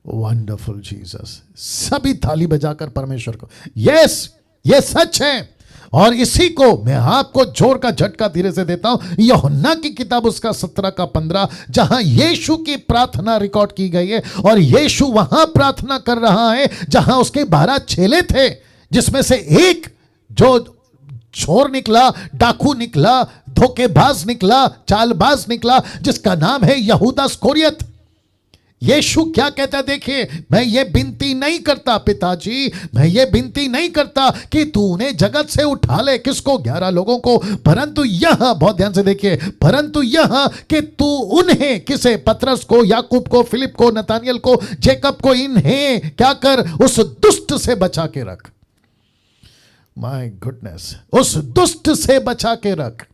वंडरफुल जीसस। सभी ताली बजाकर परमेश्वर को, यस ये सच है। और इसी को मैं आपको जोर का झटका धीरे से देता हूं। यूहन्ना की किताब उसका 17 का 15, जहां यीशु की प्रार्थना रिकॉर्ड की गई है। और यीशु वहां प्रार्थना कर रहा है जहां उसके 12 चेले थे, जिसमें से एक जो चोर निकला, डाकू निकला, धोखेबाज निकला, चालबाज निकला, जिसका नाम है यहूदा इस्करियोत। यीशु क्या कहता है, देखिए मैं ये विनती नहीं करता पिताजी, मैं ये विनती नहीं करता कि तू उन्हें जगत से उठा ले, किसको, 11 लोगों को, परंतु यह, बहुत ध्यान से देखिए, परंतु यह कि तू उन्हें, किसे, पतरस को, याकूब को, फिलिप को, नतानियल को, जेकब को, इन्हें क्या कर, उस दुष्ट से बचा के रख। माय गुडनेस, उस दुष्ट से बचा के रख।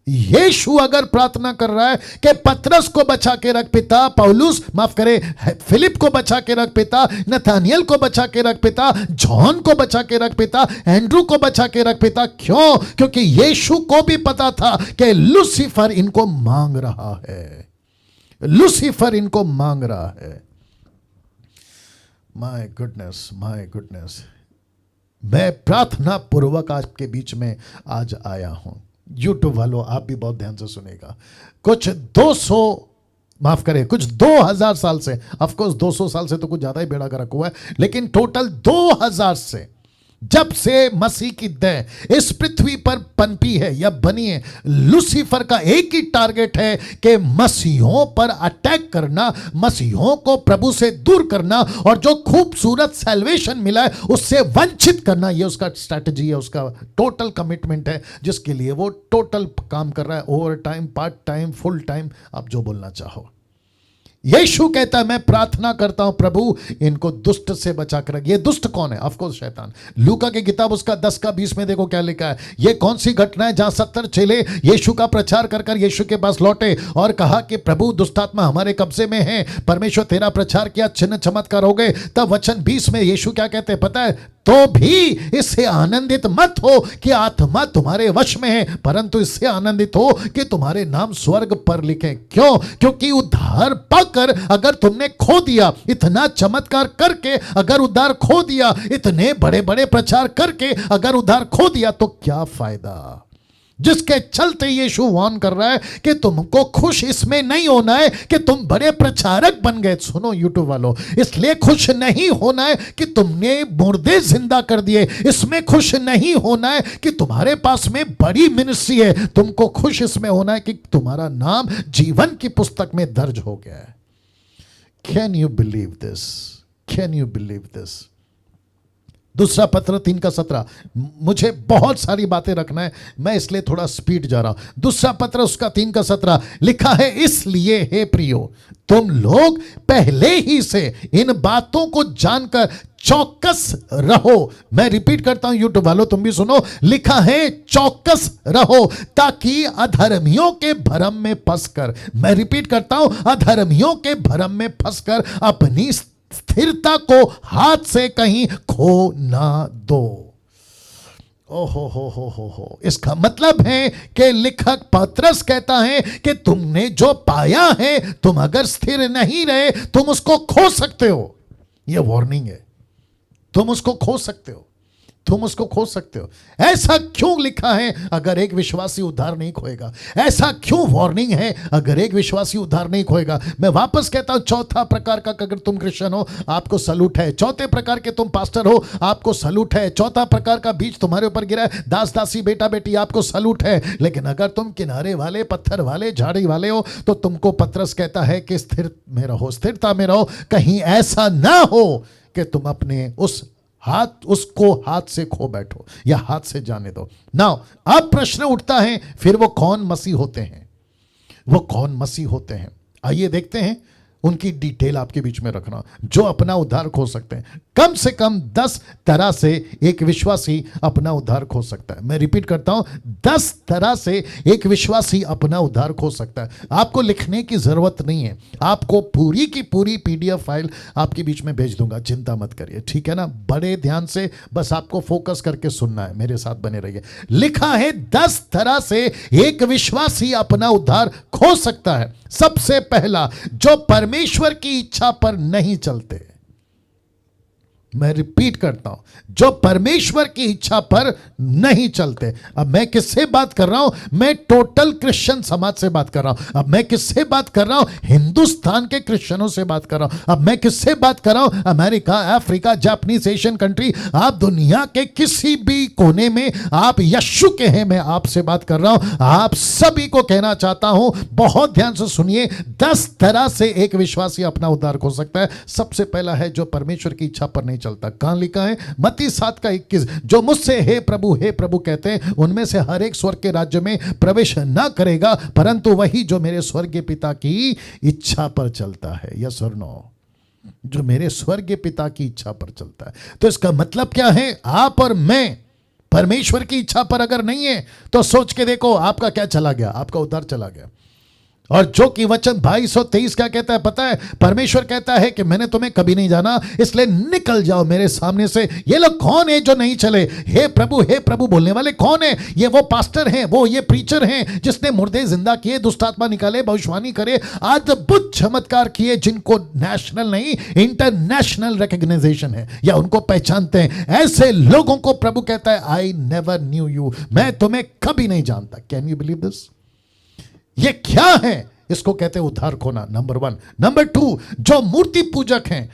यीशु अगर प्रार्थना कर रहा है कि पतरस को बचा के रख पिता, पौलुस माफ करे, फिलिप को बचा के रख पिता, नतानियल को बचा के रख पिता, जॉन को बचा के रख पिता, एंड्रू को बचा के रख पिता, क्यों? क्योंकि यीशु को भी पता था कि लूसीफर इनको मांग रहा है, लूसीफर इनको मांग रहा है। माय गुडनेस, माय गुडनेस, मैं प्रार्थना पूर्वक आपके बीच में आज आया हूं। यूट्यूब वालों आप भी बहुत ध्यान से सुनेगा। कुछ 200 माफ करें, कुछ 2000 साल से, ऑफ कोर्स 200 साल से तो कुछ ज्यादा ही बेड़ा गर्क हुआ है, लेकिन टोटल 2000 से, जब से मसीह की देह इस पृथ्वी पर पनपी है या बनी है, लूसीफर का एक ही टारगेट है कि मसीहों पर अटैक करना, मसीहों को प्रभु से दूर करना और जो खूबसूरत सैल्वेशन मिला है उससे वंचित करना। ये उसका स्ट्रैटेजी है, उसका टोटल कमिटमेंट है, जिसके लिए वो टोटल काम कर रहा है, over time, part time, full time, आप जो बोलना चाहो। यीशु कहता है मैं प्रार्थना करता हूं प्रभु इनको दुष्ट से बचा कर रख। ये दुष्ट कौन है? ऑफ कोर्स शैतान। लूका की किताब उसका 10 का 20 में देखो क्या लिखा है। ये कौन सी घटना है जहां 70 चेले यीशु का प्रचार कर कर यीशु के पास लौटे और कहा कि प्रभु दुष्टात्मा हमारे कब्जे में है, परमेश्वर तेरा प्रचार किया, चिन्ह चमत्कार हो गए। तब वचन 20 में यीशु क्या कहते हैं पता है? तो भी इससे आनंदित मत हो कि आत्मा तुम्हारे वश में है, परंतु इससे आनंदित हो कि तुम्हारे नाम स्वर्ग पर लिखे। क्यों? क्योंकि उद्धार पाकर अगर तुमने खो दिया, इतना चमत्कार करके अगर उद्धार खो दिया, इतने बड़े बड़े प्रचार करके अगर उद्धार खो दिया, तो क्या फायदा? जिसके चलते यीशु वार्न कर रहा है कि तुमको खुश इसमें नहीं होना है कि तुम बड़े प्रचारक बन गए। सुनो यूट्यूब वालों, इसलिए खुश नहीं होना है कि तुमने मुर्दे जिंदा कर दिए, इसमें खुश नहीं होना है कि तुम्हारे पास में बड़ी मिनिस्ट्री है। तुमको खुश इसमें होना है कि तुम्हारा नाम जीवन की पुस्तक में दर्ज हो गया है। Can you believe this? Can you believe this? दूसरा पत्र 3 का 17। मुझे बहुत सारी बातें रखना है, मैं इसलिए थोड़ा स्पीड जा रहा हूं। दूसरा पत्र उसका 3 का 17 लिखा है, इसलिए हे प्रियो तुम लोग पहले ही से इन बातों को जानकर चौकस रहो। मैं रिपीट करता हूं यूट्यूब वालों, तुम भी सुनो। लिखा है चौकस रहो ताकि अधर्मियों के भरम में फंसकर, मैं रिपीट करता हूं, अधर्मियों के भरम में फंसकर अपनी स्थिरता को हाथ से कहीं खो ना दो। ओहो हो। इसका मतलब है कि लेखक पतरस कहता है कि तुमने जो पाया है, तुम अगर स्थिर नहीं रहे तुम उसको खो सकते हो। यह वार्निंग है, तुम उसको खो सकते हो, तुम उसको खो सकते हो। ऐसा क्यों लिखा है? अगर एक विश्वासी उद्धार नहीं खोएगा। ऐसा क्यों वार्निंग है? अगर एक विश्वासी उद्धार नहीं खोएगा। मैं वापस कहता हूं, चौथा प्रकार का अगर तुम क्रिश्चियन हो आपको सलूट है। चौथे प्रकार के तुम पास्टर हो आपको सलूट है। चौथा प्रकार का बीज तुम्हारे ऊपर गिरा है, दास दासी बेटा बेटी, आपको सलूट है। लेकिन अगर तुम किनारे वाले, पत्थर वाले, झाड़ी वाले हो तो तुमको पतरस कहता है कि स्थिर में रहो, स्थिरता में रहो। कहीं ऐसा ना हो कि तुम अपने उसको हाथ से खो बैठो या हाथ से जाने दो। नाउ अब प्रश्न उठता है, फिर वो कौन मसीह होते हैं? वो कौन मसीह होते हैं? आइए देखते हैं। उनकी डिटेल आपके बीच में रखना, जो अपना उद्धार खो सकते हैं। कम से कम 10 तरह से एक विश्वासी अपना उद्धार खो सकता है। मैं रिपीट करता हूं, 10 तरह से एक विश्वासी अपना उद्धार खो सकता है। आपको लिखने की जरूरत नहीं है, आपको पूरी की पूरी PDF फाइल आपके बीच में भेज दूंगा, चिंता मत करिए, ठीक है ना? बड़े ध्यान से बस आपको फोकस करके सुनना है, मेरे साथ बने रहिए। लिखा है 10 तरह से एक विश्वासी अपना उद्धार खो सकता है। सबसे पहला, जो परमेश्वर की इच्छा पर नहीं चलते। मैं रिपीट करता हूं, जो परमेश्वर की इच्छा पर नहीं चलते। अब मैं किससे बात कर रहा हूं? मैं टोटल क्रिश्चियन समाज से बात कर रहा हूं। अब मैं किससे बात कर रहा हूं? हिंदुस्तान के क्रिश्चियनों से बात कर रहा हूं। अब मैं किससे बात कर रहा हूं? America, Africa, Japanese, Asian country, आप दुनिया के किसी भी कोने में आप यीशु के हैं, मैं आपसे बात कर रहा हूं। आप सभी को कहना चाहता हूं, बहुत ध्यान से सुनिए, 10 तरह से एक विश्वासी अपना उद्धार हो सकता है। सबसे पहला है जो परमेश्वर की इच्छा पर नहीं चलता। कहां लिखा है? मत्ती 7:21, जो मुझसे हे प्रभु कहते हैं, उनमें से हर एक स्वर्ग के राज्य में प्रवेश न करेगा, परंतु वही जो मेरे स्वर्गीय पिता की इच्छा पर चलता है। यस और नो? जो मेरे स्वर्गीय पिता की इच्छा पर चलता है। तो इसका मतलब क्या है? आप और मैं परमेश्वर की इच्छा पर अगर नहीं है तो सोच के देखो, आपका क्या चला गया? आपका उद्धार चला गया। और जो कि वचन 2223 क्या कहता है पता है? परमेश्वर कहता है कि मैंने तुम्हें कभी नहीं जाना, इसलिए निकल जाओ मेरे सामने से। ये लोग कौन है जो नहीं चले? हे प्रभु बोलने वाले कौन है? ये वो पास्टर हैं, वो ये प्रीचर हैं जिसने मुर्दे जिंदा किए, दुष्टात्मा निकाले, भविष्यवाणी करे, अद्भुत चमत्कार किए, जिनको नेशनल नहीं इंटरनेशनल रिकॉग्नाइजेशन है, या उनको पहचानते हैं। ऐसे लोगों को प्रभु कहता है, आई नेवर न्यू यू, मैं तुम्हें कभी नहीं जानता। Can you believe this? ये क्या है? इसको कहते हैं उद्धार खोना, नंबर 1। नंबर 2, जो मूर्ति पूजक हैं,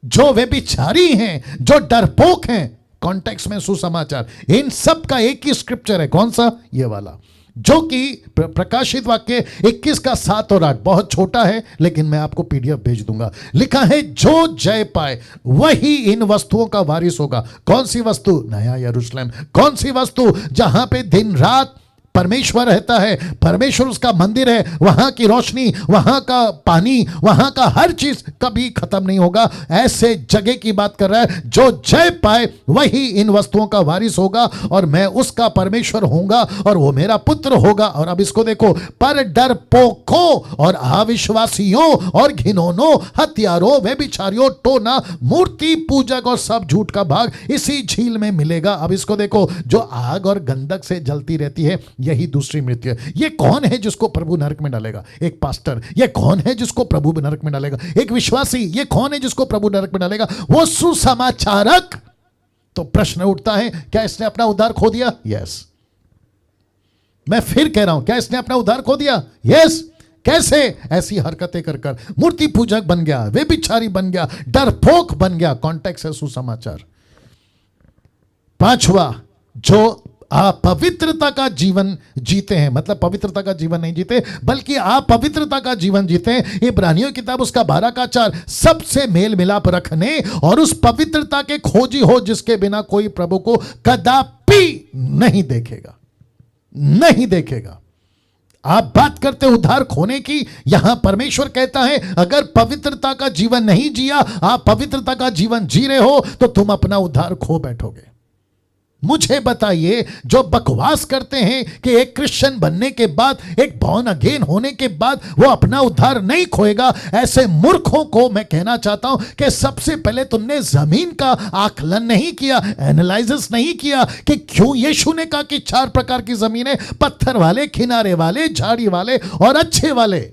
जो व्यभिचारी हैं, जो डरपोक हैं, कॉन्टेक्स्ट में सुसमाचार, इन सब का एक ही स्क्रिप्चर है। कौन सा? ये वाला, जो कि प्रकाशित वाक्य 21:7 और 8, बहुत छोटा है लेकिन मैं आपको पीडीएफ भेज दूंगा। लिखा है, जो जय पाए वही इन वस्तुओं का वारिस होगा। कौन सी वस्तु? नया यरूशलेम। कौन सी वस्तु? जहां पे दिन रात परमेश्वर रहता है, परमेश्वर उसका मंदिर है, वहां की रोशनी, वहां का पानी, वहां का हर चीज कभी खत्म नहीं होगा। ऐसे जगह की बात कर रहा है, जो जय पाए वही इन वस्तुओं का वारिस होगा, और मैं उसका परमेश्वर होऊंगा और वो मेरा पुत्र होगा। और अब इसको देखो, पर डरपोकों और अविश्वासियों और घिनौनों, हत्यारों, व्यभिचारियों, टोना, मूर्ति पूजक और सब झूठ का भाग इसी झील में मिलेगा। अब इसको देखो, जो आग और गंधक से जलती रहती है, यही दूसरी मृत्यु है। ये कौन है जिसको प्रभु नरक में डालेगा? एक पास्टर। ये कौन है जिसको प्रभु नरक में डालेगा? एक विश्वासी। ये कौन है जिसको प्रभु नरक में डालेगा? वो सुसमाचारक। तो प्रश्न उठता है, क्या इसने अपना उद्धार खो दिया? यस। मैं फिर कह रहा हूं, क्या इसने अपना उद्धार खो दिया? यस। कैसे? ऐसी हरकतें कर कर मूर्ति पूजक बन गया, व्यभिचारी बन गया, डरपोक बन गया। कॉन्टेक्स्ट है सुसमाचार। 5वां, जो आप पवित्रता का जीवन जीते हैं, मतलब पवित्रता का जीवन नहीं जीते बल्कि आप पवित्रता का जीवन जीते हैं। इब्रानियों की किताब उसका 12:4, सबसे मेल मिलाप रखने और उस पवित्रता के खोजी हो जिसके बिना कोई प्रभु को कदापि नहीं देखेगा, नहीं देखेगा। आप बात करते उद्धार खोने की, यहां परमेश्वर कहता है, अगर पवित्रता का जीवन नहीं जिया, आप पवित्रता का जीवन जी रहे हो, तो तुम अपना उद्धार खो बैठोगे। मुझे बताइए, जो बकवास करते हैं कि एक क्रिश्चियन बनने के बाद, एक बॉर्न अगेन होने के बाद वो अपना उद्धार नहीं खोएगा, ऐसे मूर्खों को मैं कहना चाहता हूं कि सबसे पहले तुमने जमीन का आकलन नहीं किया, एनालिसिस नहीं किया कि क्यों यीशु ने कहा कि 4 प्रकार की जमीन है, पत्थर वाले, किनारे वाले, झाड़ी वाले और अच्छे वाले।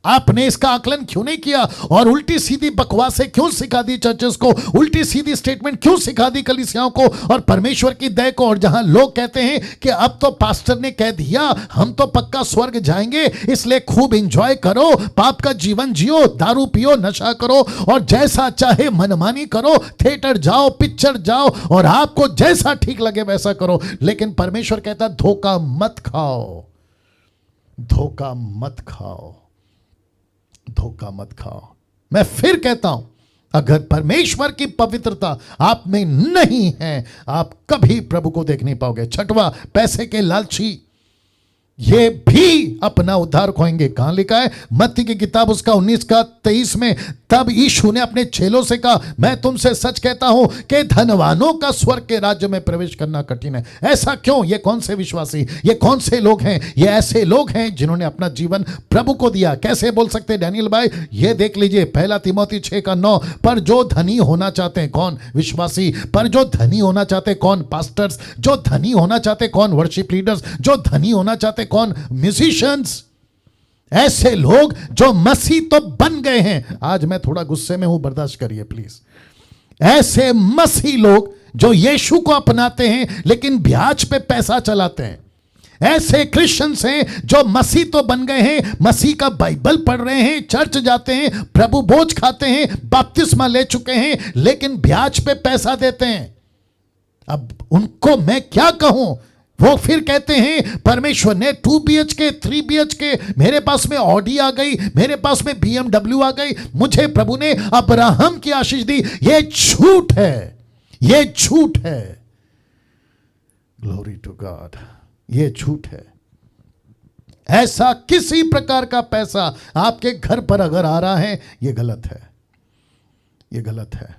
आपने इसका आकलन क्यों नहीं किया? और उल्टी सीधी बकवासें क्यों सिखा दी चर्चेस को? उल्टी सीधी स्टेटमेंट क्यों सिखा दी कलीसियाओं को और परमेश्वर की दया को? और जहां लोग कहते हैं कि अब तो पास्टर ने कह दिया, हम तो पक्का स्वर्ग जाएंगे, इसलिए खूब एंजॉय करो, पाप का जीवन जियो, दारू पियो, नशा करो और जैसा चाहे मनमानी करो, थिएटर जाओ, पिक्चर जाओ और आपको जैसा ठीक लगे वैसा करो। लेकिन परमेश्वर कहता, धोखा मत खाओ, धोखा मत खाओ, धोखा मत खाओ। मैं फिर कहता हूं, अगर परमेश्वर की पवित्रता आप में नहीं है, आप कभी प्रभु को देख नहीं पाओगे। 6वां, पैसे के लालची, ये भी अपना उद्धार खोएंगे। कहां लिखा है? मत्ती की किताब उसका 19:23 में, तब यीशु ने अपने चेलों से कहा, मैं तुमसे सच कहता हूं कि धनवानों का स्वर्ग के राज्य में प्रवेश करना कठिन है। ऐसा क्यों? ये कौन से विश्वासी, ये कौन से लोग हैं? ये ऐसे लोग हैं जिन्होंने अपना जीवन प्रभु को दिया। कैसे बोल सकते डैनियल भाई? ये देख लीजिए 1 तीमोथी 6:9, पर जो धनी होना चाहते हैं, कौन? विश्वासी। पर जो धनी होना चाहते कौन? पास्टर्स। जो धनी होना चाहते कौन? Worship leaders. जो धनी होना चाहते कौन? म्यूजिशियंस। ऐसे लोग जो मसीह तो बन गए हैं। आज मैं थोड़ा गुस्से में हूं, बर्दाश्त करिए प्लीज। ऐसे मसीह लोग जो यीशु को अपनाते हैं लेकिन ब्याज पे पैसा चलाते हैं, ऐसे क्रिश्चियंस हैं जो मसीह तो बन गए हैं, मसीह का बाइबल पढ़ रहे हैं, चर्च जाते हैं, प्रभु भोज खाते हैं, बपतिस्मा ले चुके हैं, लेकिन ब्याज पे पैसा देते हैं। अब उनको मैं क्या कहूं? वो फिर कहते हैं परमेश्वर ने 2 BHK 3 BHK, मेरे पास में ऑडी आ गई, मेरे पास में BMW आ गई, मुझे प्रभु ने अब्राहम की आशीष दी। ये झूठ है, ये झूठ है। ग्लोरी टू गॉड, ये झूठ है। ऐसा किसी प्रकार का पैसा आपके घर पर अगर आ रहा है, ये गलत है, ये गलत है।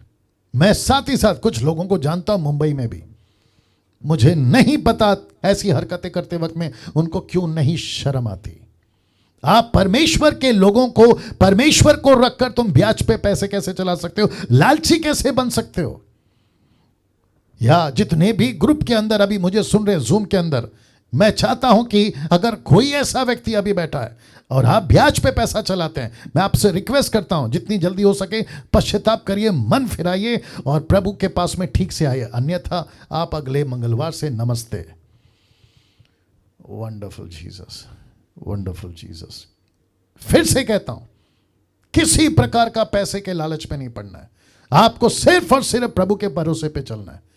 मैं साथ ही साथ कुछ लोगों को जानता हूं मुंबई में भी, मुझे नहीं पता ऐसी हरकतें करते वक्त में उनको क्यों नहीं शर्म आती। आप परमेश्वर के लोगों को, परमेश्वर को रखकर तुम ब्याज पे पैसे कैसे चला सकते हो? लालची कैसे बन सकते हो? या जितने भी ग्रुप के अंदर अभी मुझे सुन रहे जूम के अंदर, मैं चाहता हूं कि अगर कोई ऐसा व्यक्ति अभी बैठा है और आप ब्याज पे पैसा चलाते हैं, मैं आपसे रिक्वेस्ट करता हूं जितनी जल्दी हो सके पश्चाताप करिए, मन फिराइए और प्रभु के पास में ठीक से आइए, अन्यथा आप अगले मंगलवार से नमस्ते। Wonderful Jesus, wonderful Jesus. फिर से कहता हूं, किसी प्रकार का पैसे के लालच पे नहीं पड़ना है। आपको सिर्फ और सिर्फ प्रभु के भरोसे पे चलना है।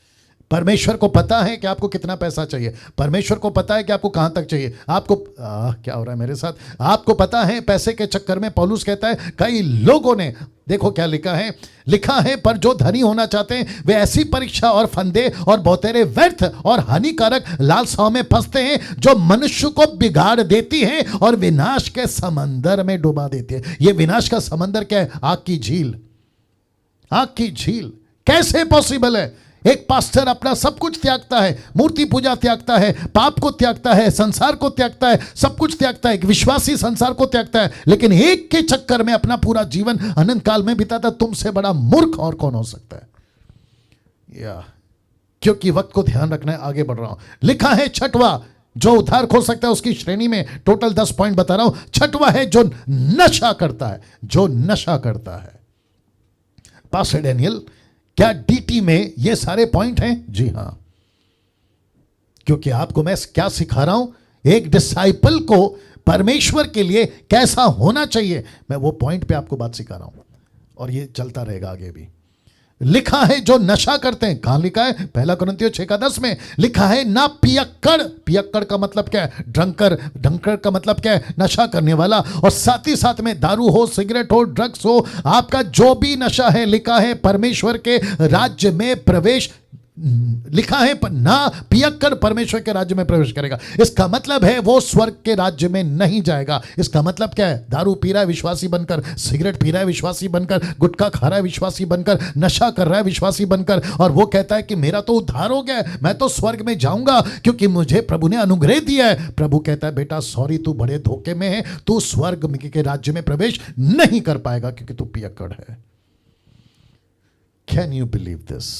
परमेश्वर को पता है कि आपको कितना पैसा चाहिए, परमेश्वर को पता है कि आपको कहां तक चाहिए। आपको क्या हो रहा है मेरे साथ? आपको पता है पैसे के चक्कर में पौलुस कहता है कई लोगों ने, देखो क्या लिखा है पर जो धनी होना चाहते हैं वे ऐसी परीक्षा और फंदे और बहुतेरे व्यर्थ और हानिकारक लालसाओं में फंसते हैं जो मनुष्य को बिगाड़ देती है और विनाश के समंदर में डुबा देती है। ये विनाश का समंदर क्या है? आग की झील, आग की झील। कैसे पॉसिबल है? एक पास्टर अपना सब कुछ त्यागता है, मूर्ति पूजा त्यागता है, पाप को त्यागता है, संसार को त्यागता है, सब कुछ त्यागता है, एक विश्वासी संसार को त्यागता है, लेकिन एक के चक्कर में अपना पूरा जीवन अनंत काल में बिताता। तुमसे बड़ा मूर्ख और कौन हो सकता है? या क्योंकि वक्त को ध्यान रखना है, आगे बढ़ रहा हूं। लिखा है छठवां जो उद्धार खो सकता है उसकी श्रेणी में टोटल 10 पॉइंट बता रहा हूं। छठवां है जो नशा करता है, जो नशा करता है। पास्टर डैनियल, क्या डीटी में ये सारे पॉइंट हैं? जी हां, क्योंकि आपको मैं क्या सिखा रहा हूं, एक डिसाइपल को परमेश्वर के लिए कैसा होना चाहिए, मैं वो पॉइंट पे आपको बात सिखा रहा हूं और ये चलता रहेगा आगे भी। लिखा है जो नशा करते हैं, कहां लिखा है? 1 कुरिन्थियों 6:10 में लिखा है ना पियक्कड़। पियक्कड़ का मतलब क्या है? ड्रंकर। ड्रंकर का मतलब क्या है? नशा करने वाला। और साथ ही साथ में दारू हो, सिगरेट हो, ड्रग्स हो, आपका जो भी नशा है, लिखा है परमेश्वर के राज्य में प्रवेश, लिखा है ना पियक्कड़ परमेश्वर के राज्य में प्रवेश करेगा। इसका मतलब है वो स्वर्ग के राज्य में नहीं जाएगा। इसका मतलब क्या है? दारू पी रहा है विश्वासी बनकर, सिगरेट पी रहा है विश्वासी बनकर, गुटखा खा रहा है विश्वासी बनकर, नशा कर रहा है विश्वासी बनकर, और वो कहता है कि मेरा तो उद्धार हो गया है, मैं तो स्वर्ग में जाऊंगा क्योंकि मुझे प्रभु ने अनुग्रह दिया है। प्रभु कहता है बेटा सॉरी, तू बड़े धोखे में है, तू स्वर्ग के राज्य में प्रवेश नहीं कर पाएगा क्योंकि तू पियक्कड़ है। Can you believe this?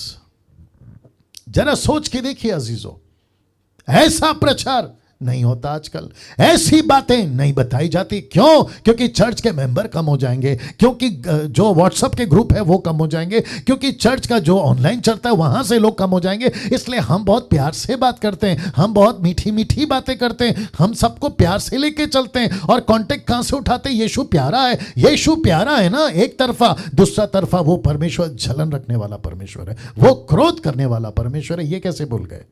जरा सोच के देखिए अजीजों, ऐसा प्रचार नहीं होता आजकल, ऐसी बातें नहीं बताई जाती। क्यों? क्योंकि चर्च के मेंबर कम हो जाएंगे, क्योंकि जो व्हाट्सएप के ग्रुप है वो कम हो जाएंगे, क्योंकि चर्च का जो ऑनलाइन चलता है वहां से लोग कम हो जाएंगे। इसलिए हम बहुत प्यार से बात करते हैं, हम बहुत मीठी मीठी बातें करते हैं, हम सबको प्यार से लेके चलते हैं। और कांटेक्ट कहां से उठाते हैं? यीशु प्यारा है, यीशु प्यारा है ना एक तरफा, दूसरा तरफा वो परमेश्वर जलन रखने वाला परमेश्वर है, वो क्रोध करने वाला परमेश्वर है। ये कैसे भूल गए?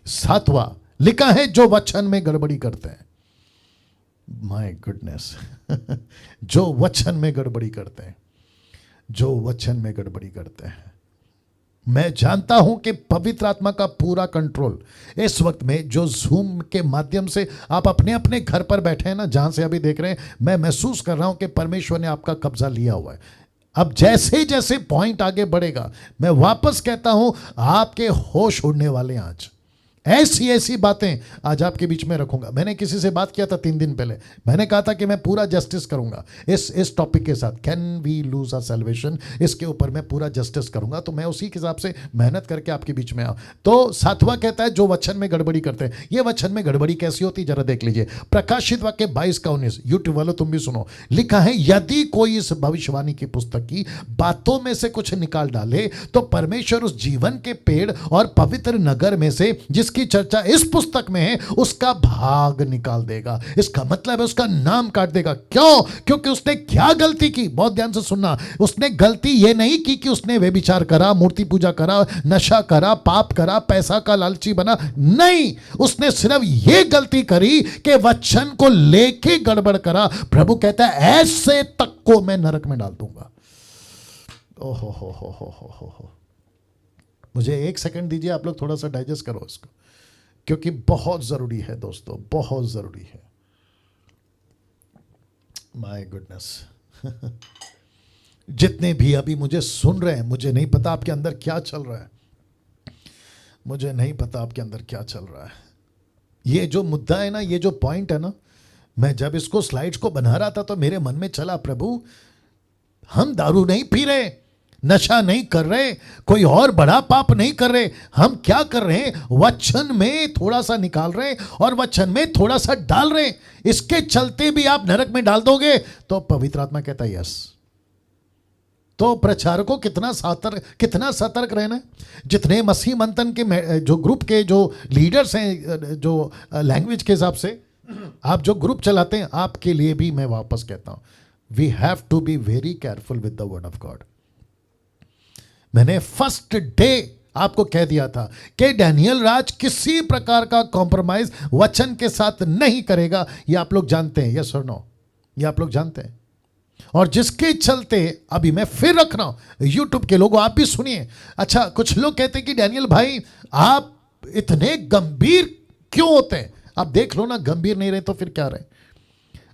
7वां लिखा है जो वचन में गड़बड़ी करते हैं। माय गुडनेस जो वचन में गड़बड़ी करते हैं, जो वचन में गड़बड़ी करते हैं। मैं जानता हूं कि पवित्र आत्मा का पूरा कंट्रोल इस वक्त में, जो जूम के माध्यम से आप अपने अपने घर पर बैठे हैं ना, जहां से अभी देख रहे हैं, मैं महसूस कर रहा हूं कि परमेश्वर ने आपका कब्जा लिया हुआ है। अब जैसे जैसे पॉइंट आगे बढ़ेगा, मैं वापस कहता हूं आपके होश उड़ने वाले हैं आज। ऐसी ऐसी बातें आज आपके बीच में रखूंगा। मैंने किसी से बात किया था 3 दिन पहले, मैंने कहा था कि मैं पूरा जस्टिस करूंगा इस टॉपिक के साथ, can we lose our salvation, इसके ऊपर मैं पूरा जस्टिस करूंगा। तो मैं उसी के हिसाब से मेहनत करके आपके बीच में आऊँ। तो 7वां कहता है जो वचन में गड़बड़ी करते हैं। ये वचन में गड़बड़ी कैसी होती जरा देख लीजिए, प्रकाशित वाक्य 22:19, यूट्यूब वालों तुम भी सुनो। लिखा है यदि कोई इस भविष्यवाणी की पुस्तक की बातों में से कुछ निकाल डाले तो परमेश्वर उस जीवन के पेड़ और पवित्र नगर में से जिसकी चर्चा इस पुस्तक में है उसका भाग निकाल देगा। इसका मतलब है उसका नाम काट देगा। क्यों? क्योंकि उसने क्या गलती की, बहुत ध्यान से सुनना। उसने गलती ये नहीं की कि उसने व्यभिचार करा, मूर्ति पूजा करा, नशा करा, पाप करा, पैसा का लालची बना, नहीं, उसने सिर्फ ये गलती करी कि वचन को लेके गड़बड़ करा। प्रभु कहता है ऐसे तक को मैं नरक में डाल दूंगा। ओहो हो। मुझे 1 सेकंड दीजिए, आप लोग थोड़ा सा डाइजेस्ट करो इसको, क्योंकि बहुत जरूरी है दोस्तों, बहुत जरूरी है। My goodness. जितने भी अभी मुझे सुन रहे हैं, मुझे नहीं पता आपके अंदर क्या चल रहा है, मुझे नहीं पता आपके अंदर क्या चल रहा है। ये जो मुद्दा है ना, ये जो पॉइंट है ना, मैं जब इसको स्लाइड्स को बना रहा था तो मेरे मन में चला, प्रभु हम दारू नहीं पी रहे, नशा नहीं कर रहे, कोई और बड़ा पाप नहीं कर रहे, हम क्या कर रहे हैं, वचन में थोड़ा सा निकाल रहे हैं और वचन में थोड़ा सा डाल रहे हैं, इसके चलते भी आप नरक में डाल दोगे। तो पवित्र आत्मा कहता है यस। तो प्रचारकों कितना सतर्क रहना है। जितने मसीह मंथन के जो ग्रुप के जो लीडर्स हैं, जो लैंग्वेज के हिसाब से आप जो ग्रुप चलाते हैं, आपके लिए भी मैं वापस कहता हूं, we have to be very careful with the word of God. मैंने फर्स्ट डे आपको कह दिया था कि डैनियल राज किसी प्रकार का कॉम्प्रोमाइज वचन के साथ नहीं करेगा। ये आप लोग जानते हैं, यस और नो, ये आप लोग जानते हैं। और जिसके चलते अभी मैं फिर रख रहा हूं, यूट्यूब के लोगों आप भी सुनिए। अच्छा, कुछ लोग कहते हैं कि डैनियल भाई आप इतने गंभीर क्यों होते हैं? आप देख लो ना, गंभीर नहीं रहे तो फिर क्या रहे?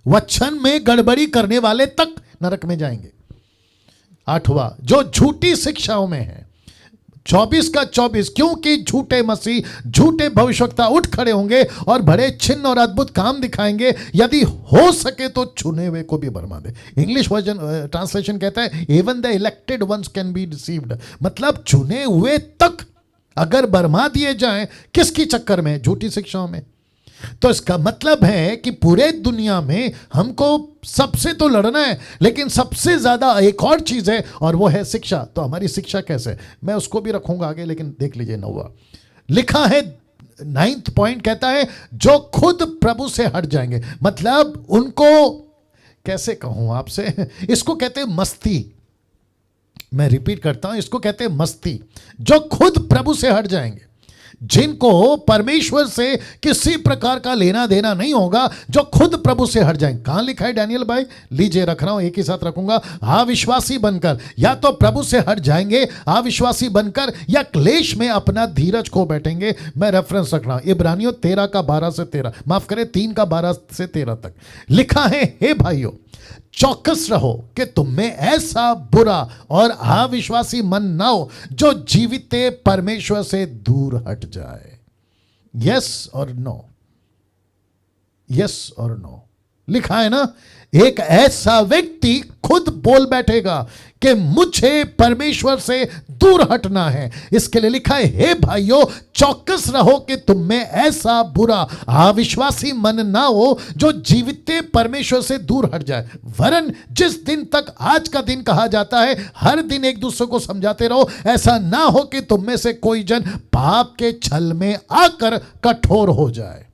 वचन में गड़बड़ी करने वाले तक नरक में जाएंगे। 8वां, जो झूठी शिक्षाओं में है, 24 क्योंकि झूठे मसीह, झूठे भविष्यवक्ता उठ खड़े होंगे और बड़े चिन्ह और अद्भुत काम दिखाएंगे, यदि हो सके तो चुने हुए को भी भरमा दे। इंग्लिश वर्जन ट्रांसलेशन कहता है even the elected ones can be deceived, मतलब चुने हुए तक अगर भरमा दिए जाएं, किसकी चक्कर में? झूठी शिक्षाओं में। तो इसका मतलब है कि पूरे दुनिया में हमको सबसे तो लड़ना है, लेकिन सबसे ज्यादा एक और चीज है और वो है शिक्षा। तो हमारी शिक्षा कैसे, मैं उसको भी रखूंगा आगे, लेकिन देख लीजिए 9वां लिखा है, 9th पॉइंट कहता है जो खुद प्रभु से हट जाएंगे, मतलब उनको कैसे कहूं आपसे, इसको कहते हैं मस्ती। मैं रिपीट करता हूं, इसको कहते हैं मस्ती। जो खुद प्रभु से हट जाएंगे, जिनको परमेश्वर से किसी प्रकार का लेना देना नहीं होगा, जो खुद प्रभु से हट जाएंगे। कहां लिखा है डैनियल भाई? लीजिए रख रहा हूं, एक ही साथ रखूंगा। अविश्वासी बनकर, या तो प्रभु से हट जाएंगे अविश्वासी बनकर, या क्लेश में अपना धीरज खो बैठेंगे। मैं रेफरेंस रख रहा हूं इब्रानियों 13 का 12 से 13, माफ करें 3 का 12 से 13 तक लिखा है, हे भाइयों चौकस रहो कि तुम में ऐसा बुरा और अविश्वासी मन ना हो जो जीवित परमेश्वर से दूर हट जाए। यस और नो, यस और नो लिखा है ना। एक ऐसा व्यक्ति खुद बोल बैठेगा कि मुझे परमेश्वर से दूर हटना है, इसके लिए लिखा है हे भाइयों चौकस रहो कि तुम में ऐसा बुरा अविश्वासी मन ना हो जो जीवित परमेश्वर से दूर हट जाए। वरन जिस दिन तक आज का दिन कहा जाता है, हर दिन एक दूसरे को समझाते रहो, ऐसा ना हो कि तुम में से कोई जन पाप के छल में आकर कठोर हो जाए।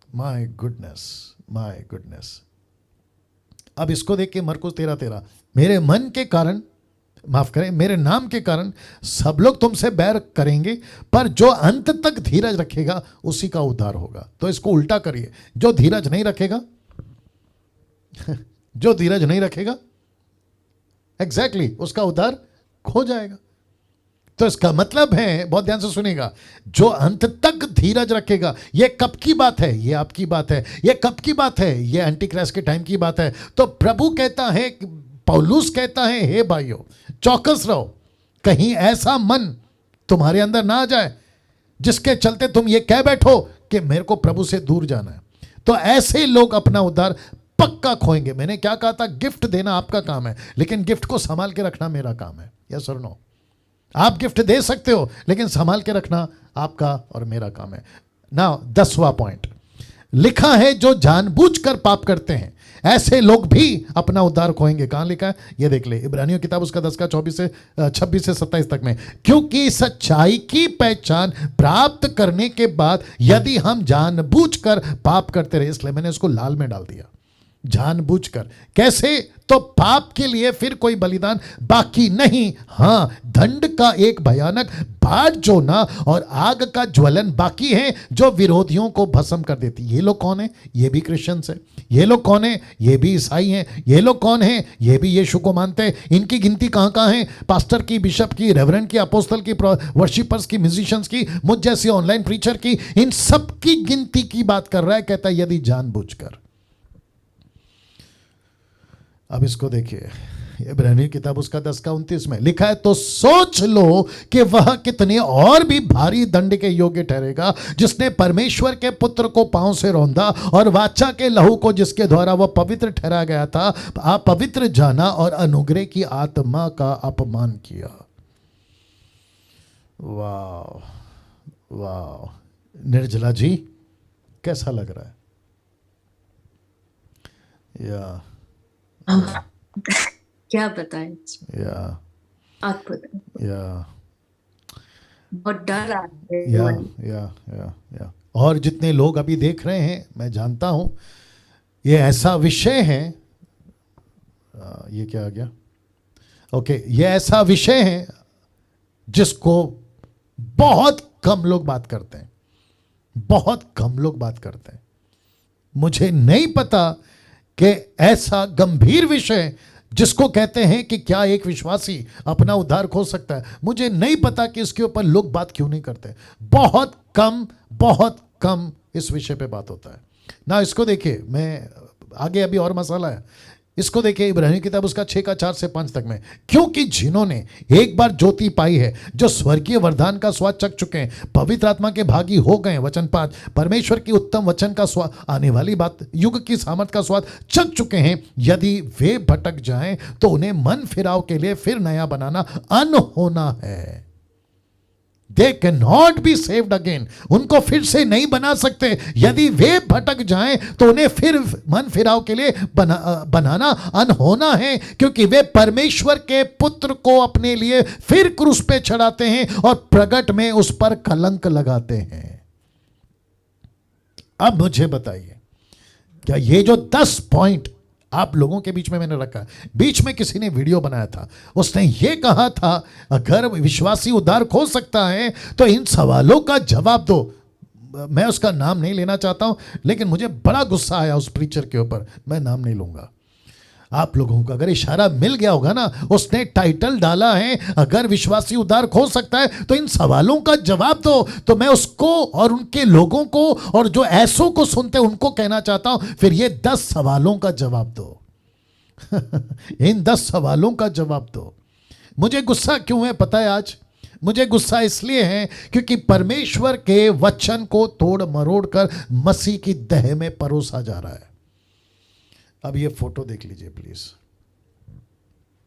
My goodness, my goodness. अब इसको देख के मरकुस 13:13, मेरे मन के कारण, माफ करें मेरे नाम के कारण सब लोग तुमसे बैर करेंगे, पर जो अंत तक धीरज रखेगा उसी का उद्धार होगा। तो इसको उल्टा करिए, जो धीरज नहीं रखेगा जो धीरज नहीं रखेगा एग्जैक्टली उसका उद्धार खो जाएगा। तो इसका मतलब है, बहुत ध्यान से सुनिएगा, जो अंत तक धीरज रखेगा। ये कब की बात है? ये आपकी बात है। ये कब की बात है? ये एंटी क्राइस्ट के टाइम की बात है। तो प्रभु कहता है, पौलुस कहता है, हे भाइयों चौकस रहो, कहीं ऐसा मन तुम्हारे अंदर ना आ जाए जिसके चलते तुम ये कह बैठो कि मेरे को प्रभु से दूर जाना है, तो ऐसे लोग अपना उद्धार पक्का खोएंगे। मैंने क्या कहा था, गिफ्ट देना आपका काम है, लेकिन गिफ्ट को संभाल के रखना मेरा काम है। यस और नो? आप गिफ्ट दे सकते हो, लेकिन संभाल के रखना आपका और मेरा काम है। नाउ 10वां पॉइंट लिखा है, जो जानबूझकर पाप करते हैं ऐसे लोग भी अपना उद्धार खोएंगे। कहां लिखा है ये देख ले, इब्रानियों किताब उसका 10 का 26 से 27 तक में। क्योंकि सच्चाई की पहचान प्राप्त करने के बाद यदि हम जानबूझकर पाप करते रहे, इसलिए मैंने इसको लाल में डाल दिया, जानबूझकर। कैसे? तो पाप के लिए फिर कोई बलिदान बाकी नहीं, हां दंड का एक भयानक बाढ़ जोना और आग का ज्वलन बाकी है, जो विरोधियों को भस्म कर देती। ये लोग कौन है? ये भी क्रिश्चियंस है। ये लोग कौन है? ये भी ईसाई हैं। ये लोग कौन है? ये भी यीशु को मानते हैं। इनकी गिनती कहां कहां है? पास्टर की, बिशप की, रेवरेंड की, अपोस्टल की, वर्शिपर्स की, म्यूजिशियंस की, मुझ जैसे ऑनलाइन प्रीचर की, इन सब की गिनती की बात कर रहा है। कहता है यदि जानबूझकर। अब इसको देखिए, इब्रानियों किताब उसका 10 का 29 में लिखा है, तो सोच लो कि वह कितने और भी भारी दंड के योग्य ठहरेगा, जिसने परमेश्वर के पुत्र को पांव से रौंदा और वाचा के लहू को जिसके द्वारा वह पवित्र ठहरा गया था अपवित्र जाना और अनुग्रह की आत्मा का अपमान किया। वाह वाह, निर्जला जी कैसा लग रहा है? या क्या बताएं, या आप बताएं। या बहुत डर आ रहा है। या और जितने लोग अभी देख रहे हैं, मैं जानता हूं ये ऐसा विषय है, ये क्या आ गया? ओके, ये ऐसा विषय है जिसको बहुत कम लोग बात करते हैं, बहुत कम लोग बात करते हैं। मुझे नहीं पता कि ऐसा गंभीर विषय जिसको कहते हैं कि क्या एक विश्वासी अपना उद्धार खो सकता है, मुझे नहीं पता कि इसके ऊपर लोग बात क्यों नहीं करते। बहुत कम इस विषय पे बात होता है ना। इसको देखिए, मैं आगे अभी और मसाला है, इसको देखिए इब्रानियों की किताब उसका 6 का 4 से 5 तक में। क्योंकि जिन्होंने एक बार ज्योति पाई है, जो स्वर्गीय वरदान का स्वाद चख चुके हैं, पवित्र आत्मा के भागी हो गए, वचन 5, परमेश्वर की उत्तम वचन का स्वाद, आने वाली बात, युग की सामर्थ का स्वाद चख चुके हैं, यदि वे भटक जाएं तो उन्हें मन फिराव के लिए फिर नया बनाना अनहोना है। They cannot be saved again. उनको फिर से नहीं बना सकते। यदि वे भटक जाएं तो उन्हें फिर मन फिराव के लिए बनाना अनहोना है, क्योंकि वे परमेश्वर के पुत्र को अपने लिए फिर क्रूस पे चढ़ाते हैं और प्रगट में उस पर कलंक लगाते हैं। अब मुझे बताइए, क्या ये जो 10 पॉइंट आप लोगों के बीच में मैंने रखा, बीच में किसी ने वीडियो बनाया था, उसने ये कहा था अगर विश्वासी उद्धार खो सकता है तो इन सवालों का जवाब दो। मैं उसका नाम नहीं लेना चाहता हूं, लेकिन मुझे बड़ा गुस्सा आया उस प्रीचर के ऊपर। मैं नाम नहीं लूंगा। आप लोगों को अगर इशारा मिल गया होगा ना, उसने टाइटल डाला है अगर विश्वासी उद्धार खो सकता है तो इन सवालों का जवाब दो। तो मैं उसको और उनके लोगों को और जो ऐसों को सुनते हैं उनको कहना चाहता हूं, फिर ये 10 सवालों का जवाब दो। इन 10 सवालों का जवाब दो। मुझे गुस्सा क्यों है पता है? आज मुझे गुस्सा इसलिए है क्योंकि परमेश्वर के वचन को तोड़ मरोड़ कर मसीह की देह में परोसा जा रहा है। अब ये फोटो देख लीजिए प्लीज।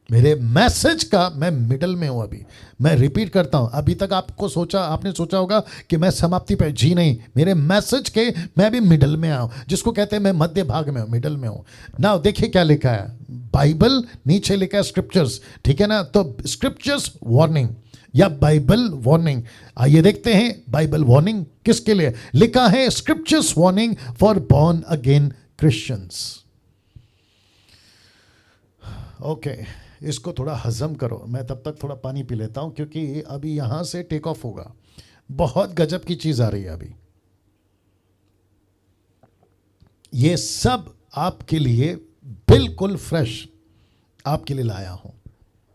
मेरे मैसेज का मैं मिडल में हूं। अभी मैं रिपीट करता हूं, अभी तक आपने सोचा होगा कि मैं समाप्ति पे, जी नहीं, मेरे मैसेज के मैं अभी मिडल में आया हूं, जिसको कहते हैं मैं मध्य भाग में हूं, मिडल में हूं ना। देखिए क्या लिखा है, बाइबल, नीचे लिखा है स्क्रिप्चर्स, ठीक है ना। तो स्क्रिप्चर्स वार्निंग या बाइबल वार्निंग, आइए देखते हैं बाइबल वार्निंग किसके लिए लिखा है। Scriptures warning for born again Christians. Okay, इसको थोड़ा हजम करो, मैं तब तक थोड़ा पानी पी लेता हूं, क्योंकि अभी यहां से टेक ऑफ होगा। बहुत गजब की चीज आ रही है अभी। ये सब आपके लिए बिल्कुल फ्रेश आपके लिए लाया हूं।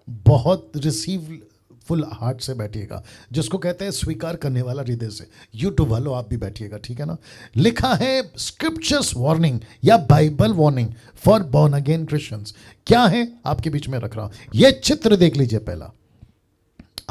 बहुत रिसीव फुल हार्ट से बैठिएगा, जिसको कहते हैं स्वीकार करने वाला हृदय से। यूट्यूब वालों आप भी बैठिएगा, ठीक है ना। लिखा है स्क्रिप्चर्स वार्निंग या Bible warning for born again Christians. क्या है आपके बीच में रख रहा हूं, यह चित्र देख लीजिए। पहला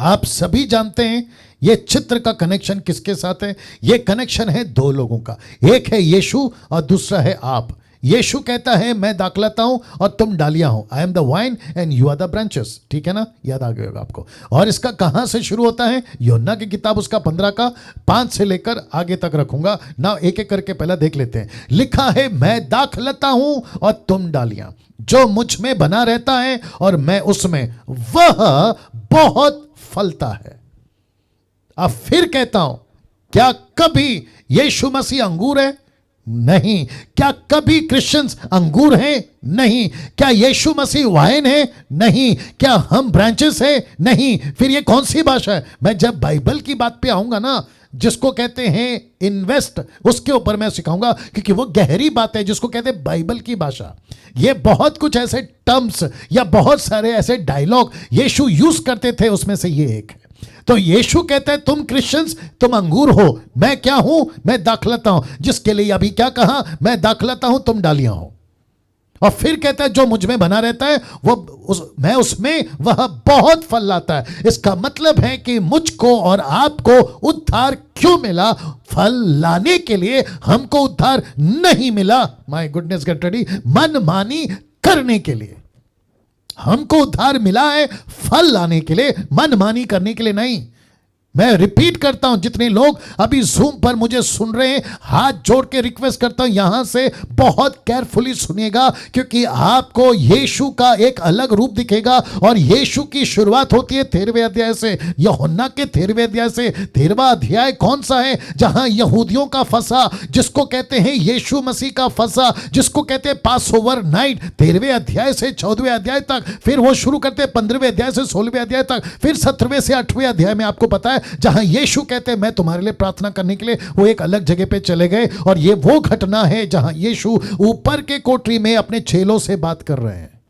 आप सभी जानते हैं ये चित्र का कनेक्शन किसके साथ है? ये कनेक्शन है दो लोगों का, एक है यीशु और दूसरा है आप। यीशु कहता है मैं दाखलता हूं और तुम डालियां हो, I am the vine and you are the branches. ठीक है ना, याद आ गया होगा आपको। और इसका कहां से शुरू होता है? यूहन्ना की किताब उसका 15 का 5 से लेकर आगे तक रखूंगा ना, एक एक करके पहला देख लेते हैं। लिखा है मैं दाखलता हूं और तुम डालियां, जो मुझ में बना रहता है और मैं उसमें, वह बहुत फलता है। अब फिर कहता हूं, क्या कभी यीशु मसीह अंगूर है? नहीं। क्या कभी क्रिश्चियंस अंगूर हैं? नहीं। क्या यीशु मसीह वाइन है? नहीं। क्या हम ब्रांचेस हैं? नहीं। फिर ये कौन सी भाषा है? मैं जब बाइबल की बात पे आऊंगा ना, जिसको कहते हैं इन्वेस्ट, उसके ऊपर मैं सिखाऊंगा, क्योंकि वो गहरी बात है जिसको कहते हैं बाइबल की भाषा। ये बहुत कुछ ऐसे टर्म्स या बहुत सारे ऐसे डायलॉग यीशु यूज करते थे, उसमें से ये एक है। तो यीशु कहता है तुम क्रिश्चियंस तुम अंगूर हो, मैं क्या हूं? मैं दाखलता हूं। जिसके लिए अभी क्या कहा? मैं दाखलता हूं तुम डालियां हो। और फिर कहता है जो मुझ में बना रहता है मैं उसमें, वह बहुत फल लाता है। इसका मतलब है कि मुझको और आपको उद्धार क्यों मिला? फल लाने के लिए। हमको उद्धार नहीं मिला, माय गुडनेस गेट रेडी, मनमानी करने के लिए। हमको उद्धार मिला है फल लाने के लिए, मनमानी करने के लिए नहीं। मैं रिपीट करता हूं, जितने लोग अभी जूम पर मुझे सुन रहे हैं, हाथ जोड़ के रिक्वेस्ट करता हूं यहां से बहुत केयरफुली सुनिएगा, क्योंकि आपको यीशु का एक अलग रूप दिखेगा। और यीशु की शुरुआत होती है 13वें अध्याय से, यूहन्ना के 13वें अध्याय से। 13वां अध्याय कौन सा है? जहां यहूदियों का फसा, जिसको कहते हैं यीशु मसीह का फसा, जिसको कहते हैं पास ओवर नाइट। 13वें अध्याय से 14वें अध्याय तक, फिर वो शुरू करते हैं 15वें अध्याय से 16वें अध्याय तक, फिर 17वें से 8वें अध्याय में आपको पता है जहां यीशु कहते हैं मैं तुम्हारे लिए प्रार्थना करने के लिए, वो एक अलग जगह पे चले गए। और ये वो घटना है जहां यीशु ऊपर के कोठरी में अपने चेलों से बात कर रहे हैं।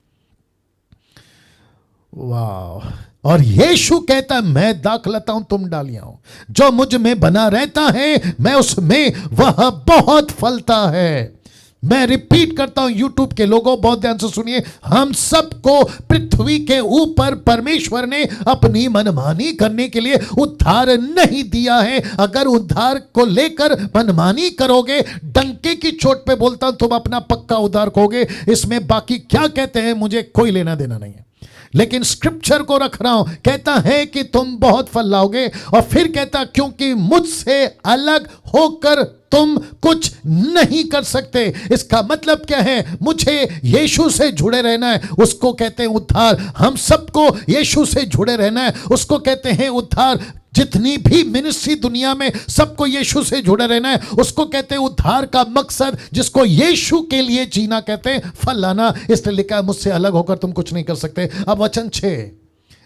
वाह। और यीशु कहता है मैं दाखलता हूं तुम डालियां हो, जो मुझ में बना रहता है मैं उसमें, वह बहुत फलता है। मैं रिपीट करता हूं, यूट्यूब के लोगों बहुत ध्यान से सुनिए, हम सबको पृथ्वी के ऊपर परमेश्वर ने अपनी मनमानी करने के लिए उद्धार नहीं दिया है। अगर उद्धार को लेकर मनमानी करोगे, डंके की चोट पे बोलता हूं, तुम अपना पक्का उद्धार खोगे। इसमें बाकी क्या कहते हैं मुझे कोई लेना देना नहीं है, लेकिन स्क्रिप्चर को रख रहा हूं। कहता है कि तुम बहुत फल लाओगे, और फिर कहता क्योंकि मुझसे अलग होकर तुम कुछ नहीं कर सकते। इसका मतलब क्या है? मुझे यीशु से जुड़े रहना है, उसको कहते हैं उद्धार। हम सबको यीशु से जुड़े रहना है, उसको कहते हैं उद्धार। जितनी भी मिनिस्ट्री दुनिया में, सबको यीशु से जुड़े रहना है, उसको कहते हैं उद्धार का मकसद, जिसको यीशु के लिए जीना कहते हैं फल लाना। इसलिए लिखा है मुझसे अलग होकर तुम कुछ नहीं कर सकते। अब वचन 6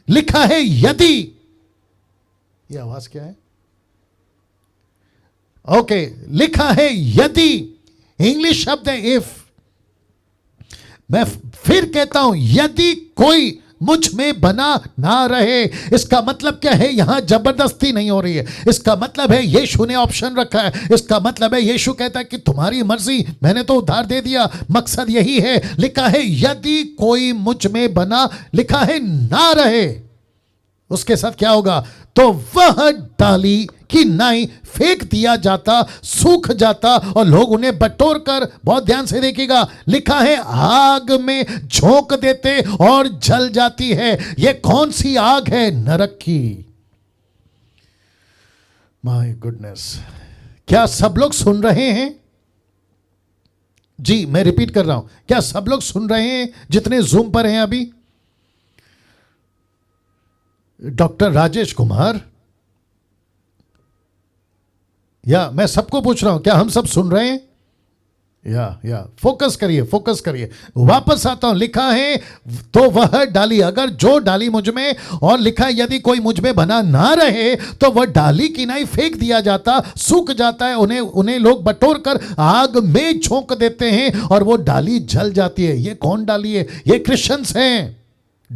लिखा है यदि, यह आवाज क्या है? ओके, लिखा है यदि, इंग्लिश शब्द है इफ। मैं फिर कहता हूं यदि कोई मुझ में बना ना रहे। इसका मतलब क्या है? यहां जबरदस्ती नहीं हो रही है। इसका मतलब है यीशु ने ऑप्शन रखा है। इसका मतलब है यीशु कहता है कि तुम्हारी मर्जी, मैंने तो उद्धार दे दिया, मकसद यही है। लिखा है यदि कोई मुझ में बना, लिखा है ना रहे, उसके साथ क्या होगा? तो वह डाली की नाई फेंक दिया जाता, सूख जाता, और लोग उन्हें बटोर कर, बहुत ध्यान से देखिएगा, लिखा है आग में झोंक देते और जल जाती है। यह कौन सी आग है? नरक की। माय गुडनेस, क्या सब लोग सुन रहे हैं? जी मैं रिपीट कर रहा हूं, क्या सब लोग सुन रहे हैं जितने जूम पर हैं अभी? डॉक्टर राजेश कुमार, या मैं सबको पूछ रहा हूं, क्या हम सब सुन रहे हैं? या फोकस करिए, फोकस करिए। वापस आता हूं, लिखा है तो वह डाली, अगर जो डाली मुझ में, और लिखा है यदि कोई मुझ में बना ना रहे तो वह डाली की नाई फेंक दिया जाता, सूख जाता है, उन्हें लोग बटोर कर आग में झोंक देते हैं और वो डाली जल जाती है। ये कौन डाली है? ये क्रिश्चियंस हैं।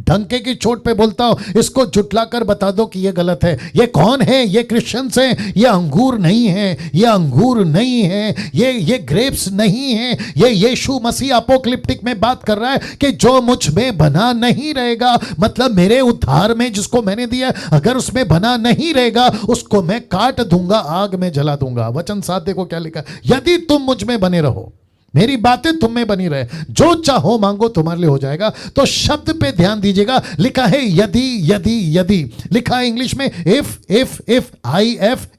डंके की चोट पे बोलता हूं, इसको जुटला कर बता दो कि ये गलत है। ये कौन है? ये क्रिश्चियंस हैं। ये अंगूर नहीं है, ये अंगूर नहीं है, ये ग्रेप्स नहीं है। ये यीशु मसीह अपोक्लिप्टिक में बात कर रहा है कि जो मुझ में बना नहीं रहेगा, मतलब मेरे उद्धार में जिसको मैंने दिया, अगर उसमें बना नहीं रहेगा उसको मैं काट दूंगा, आग में जला दूंगा। वचन 7 देखो क्या लिखा है, यदि तुम मुझ में बने रहो, मेरी बातें तुम में बनी रहे, जो चाहो मांगो तुम्हारे लिए हो जाएगा। तो शब्द पे ध्यान दीजिएगा, लिखा है यदि, यदि, यदि, लिखा है इंग्लिश में इफ,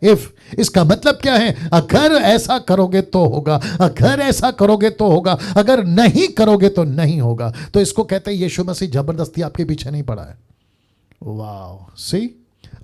इफ। इसका मतलब क्या है? अगर ऐसा करोगे तो होगा, अगर ऐसा करोगे तो होगा, अगर नहीं करोगे तो नहीं होगा। तो इसको कहते हैं यीशु मसीह जबरदस्ती आपके पीछे नहीं पड़ा है। वाह, सी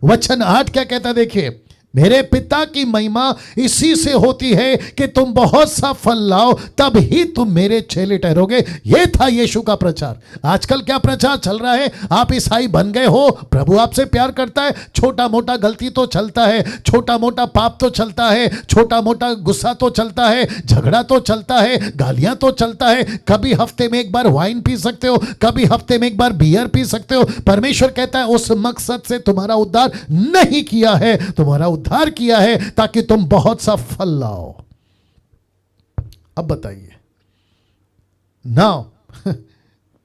वचन 8 क्या कहता है, देखिए, मेरे पिता की महिमा इसी से होती है कि तुम बहुत सा फल लाओ, तब ही तुम मेरे चेले ठहरोगे। यह था यीशु का प्रचार। आजकल क्या प्रचार चल रहा है? आप ईसाई बन गए हो, प्रभु आपसे प्यार करता है, छोटा मोटा गलती तो चलता है, छोटा मोटा पाप तो चलता है, छोटा मोटा गुस्सा तो चलता है, झगड़ा तो चलता है, गालियां तो चलता है, कभी हफ्ते में एक बार वाइन पी सकते हो, कभी हफ्ते में एक बार बियर पी सकते हो। परमेश्वर कहता है उस मकसद से तुम्हारा उद्धार नहीं किया है, तुम्हारा उद्धार किया है ताकि तुम बहुत सा फल लाओ। अब बताइए नाउ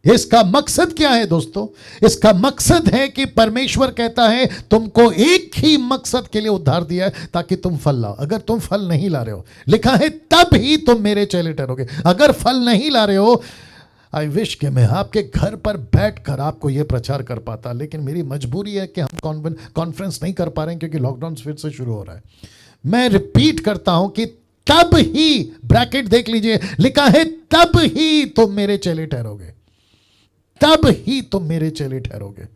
इसका मकसद क्या है दोस्तों? इसका मकसद है कि परमेश्वर कहता है तुमको एक ही मकसद के लिए उद्धार दिया है, ताकि तुम फल लाओ। अगर तुम फल नहीं ला रहे हो, लिखा है तब ही तुम मेरे चेले ठहरोगे। अगर फल नहीं ला रहे हो, आई विश कि मैं आपके घर पर बैठकर आपको यह प्रचार कर पाता, लेकिन मेरी मजबूरी है कि हम कॉन्फ्रेंस नहीं कर पा रहे हैं क्योंकि लॉकडाउन फिर से शुरू हो रहा है। मैं रिपीट करता हूं कि तब ही, ब्रैकेट देख लीजिए, लिखा है तब ही तुम मेरे चेले ठहरोगे, तब ही तुम मेरे चेले ठहरोगे।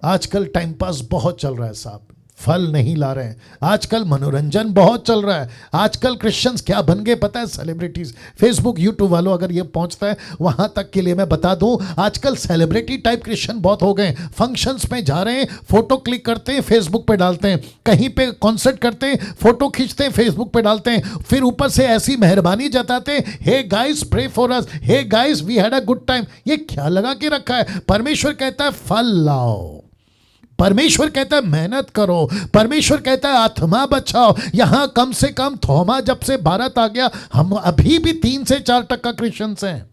आजकल टाइम पास बहुत चल रहा है साहब, फल नहीं ला रहे हैं। आजकल मनोरंजन बहुत चल रहा है। आजकल क्रिश्चियंस क्या बन गए पता है? सेलिब्रिटीज। फेसबुक यूट्यूब वालों अगर ये पहुंचता है वहां तक के लिए मैं बता दूं, आजकल सेलिब्रिटी टाइप क्रिश्चियन बहुत हो गए। फंक्शंस में जा रहे हैं, फोटो क्लिक करते हैं, फेसबुक पे डालते हैं, कहीं पे कॉन्सर्ट करते हैं, फोटो खींचते हैं, फेसबुक पे डालते हैं, फिर ऊपर से ऐसी मेहरबानी जताते हैं, hey guys pray for us, hey guys we had a good time. ये क्या लगा के रखा है? परमेश्वर कहता है फल लाओ, परमेश्वर कहता है मेहनत करो, परमेश्वर कहता है आत्मा बचाओ। यहां कम से कम थोमा जब से भारत आ गया, हम अभी भी 3 से 4% क्रिश्चियंस हैं,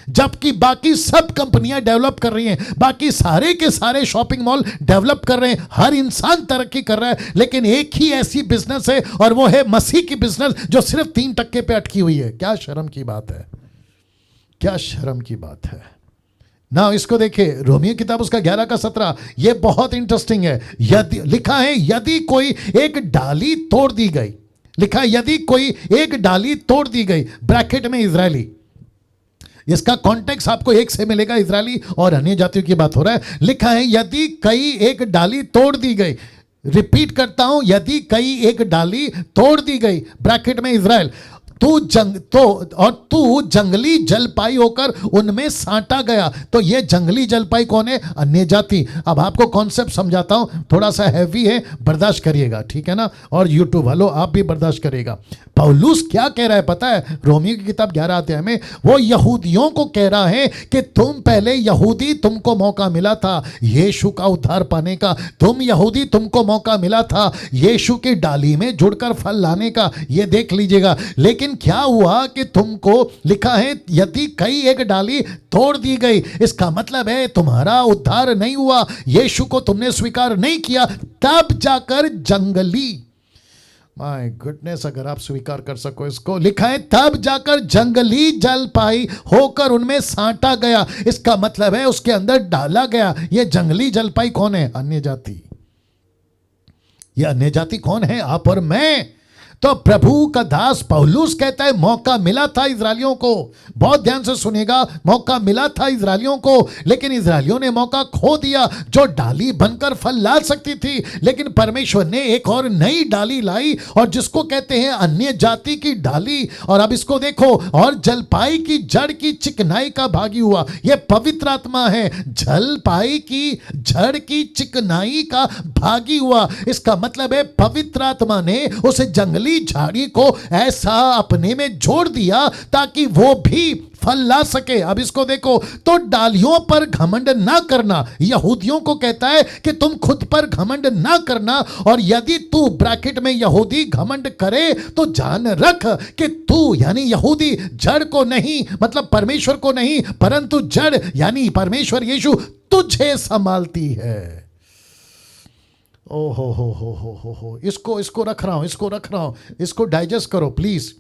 जबकि बाकी सब कंपनियां डेवलप कर रही हैं, बाकी सारे के सारे शॉपिंग मॉल डेवलप कर रहे हैं, हर इंसान तरक्की कर रहा है, लेकिन एक ही ऐसी बिजनेस है और वो है मसीह की बिजनेस जो सिर्फ 3% पे अटकी हुई है। क्या शर्म की बात है, क्या शर्म की बात है ना। इसको देखिए, रोमियो किताब उसका 11 का 17, ये बहुत इंटरेस्टिंग है। यदि, लिखा है यदि कोई एक डाली तोड़ दी गई, लिखा है यदि कोई एक डाली तोड़ दी गई, ब्रैकेट में इजरायली। इसका कॉन्टेक्स्ट आपको एक से मिलेगा, इजरायली और अन्य जातियों की बात हो रहा है। लिखा है यदि कई एक डाली तोड़ दी गई, रिपीट करता हूं, यदि कई एक डाली तोड़ दी गई, ब्रैकेट में इजराइल, तू जंगली जलपाई होकर उनमें साटा गया। तो ये जंगली जलपाई कौन है? अन्य जाति। अब आपको कॉन्सेप्ट समझाता हूं, थोड़ा सा हैवी है, बर्दाश्त करिएगा, ठीक है ना। और यूट्यूब वालों आप भी बर्दाश्त करिएगा। पौलुस क्या कह रहा है पता है? रोमियो की किताब 11 अध्याय में वो यहूदियों को कह रहा है कि तुम पहले यहूदी, तुमको मौका मिला था यीशु का उद्धार पाने का, तुम यहूदी, तुमको मौका मिला था यीशु की डाली में जुड़कर फल लाने का, ये देख लीजिएगा। लेकिन क्या हुआ कि तुमको, लिखा है यदि कई एक डाली तोड़ दी गई, इसका मतलब है तुम्हारा उद्धार नहीं हुआ, यीशु को तुमने स्वीकार नहीं किया, तब जाकर जंगली, माय गुडनेस, अगर आप स्वीकार कर सको इसको, लिखा है तब जाकर जंगली जलपाई होकर उनमें साटा गया। इसका मतलब है उसके अंदर डाला गया। ये जंगली जलपाई कौन है? अन्य जाति। ये अन्य जाति कौन है? आप और मैं। तो प्रभु का दास पौलुस कहता है मौका मिला था इजरायलियों को, बहुत ध्यान से सुनिएगा, मौका मिला था इजरायलियों को, लेकिन इजरायलियों ने मौका खो दिया जो डाली बनकर फल ला सकती थी। लेकिन परमेश्वर ने एक और नई डाली लाई, और जिसको कहते हैं अन्य जाति की डाली। और अब इसको देखो, और जलपाई की जड़ की चिकनाई का भागी हुआ। यह पवित्र आत्मा है, जलपाई की जड़ की चिकनाई का भागी हुआ। इसका मतलब है पवित्र आत्मा ने उस जंगली झाड़ी को ऐसा अपने में जोड़ दिया ताकि वो भी फल ला सके। अब इसको देखो, तो डालियों पर घमंड ना करना, यहूदियों को कहता है कि तुम खुद पर घमंड ना करना, और यदि तू ब्रैकेट में यहूदी घमंड करे तो जान रख कि तू यानी यहूदी जड़ को नहीं, मतलब परमेश्वर को नहीं, परंतु जड़ यानी परमेश्वर यीशु तुझे संभालती है। ओ हो, इसको रख रहा हूं, इसको डाइजेस्ट करो प्लीज।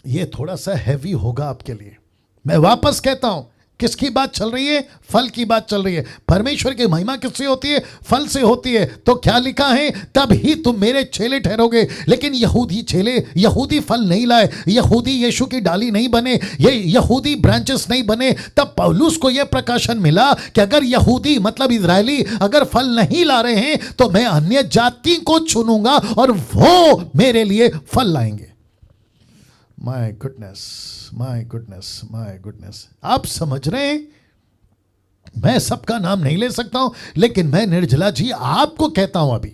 ये थोड़ा सा हैवी होगा आपके लिए। मैं वापस कहता हूं, किसकी बात चल रही है? फल की बात चल रही है। परमेश्वर की महिमा किससे होती है? फल से होती है। तो क्या लिखा है? तब ही तुम मेरे चेले ठहरोगे। लेकिन यहूदी फल नहीं लाए, यहूदी यीशु की डाली नहीं बने, ये यहूदी ब्रांचेस नहीं बने। तब पौलुस को यह प्रकाशन मिला कि अगर यहूदी मतलब इजरायली अगर फल नहीं ला रहे हैं तो मैं अन्य जाति को चुनूंगा और वो मेरे लिए फल लाएंगे। माय गुडनेस, आप समझ रहे हैं? मैं सबका नाम नहीं ले सकता हूं, लेकिन मैं निर्जला जी आपको कहता हूं, अभी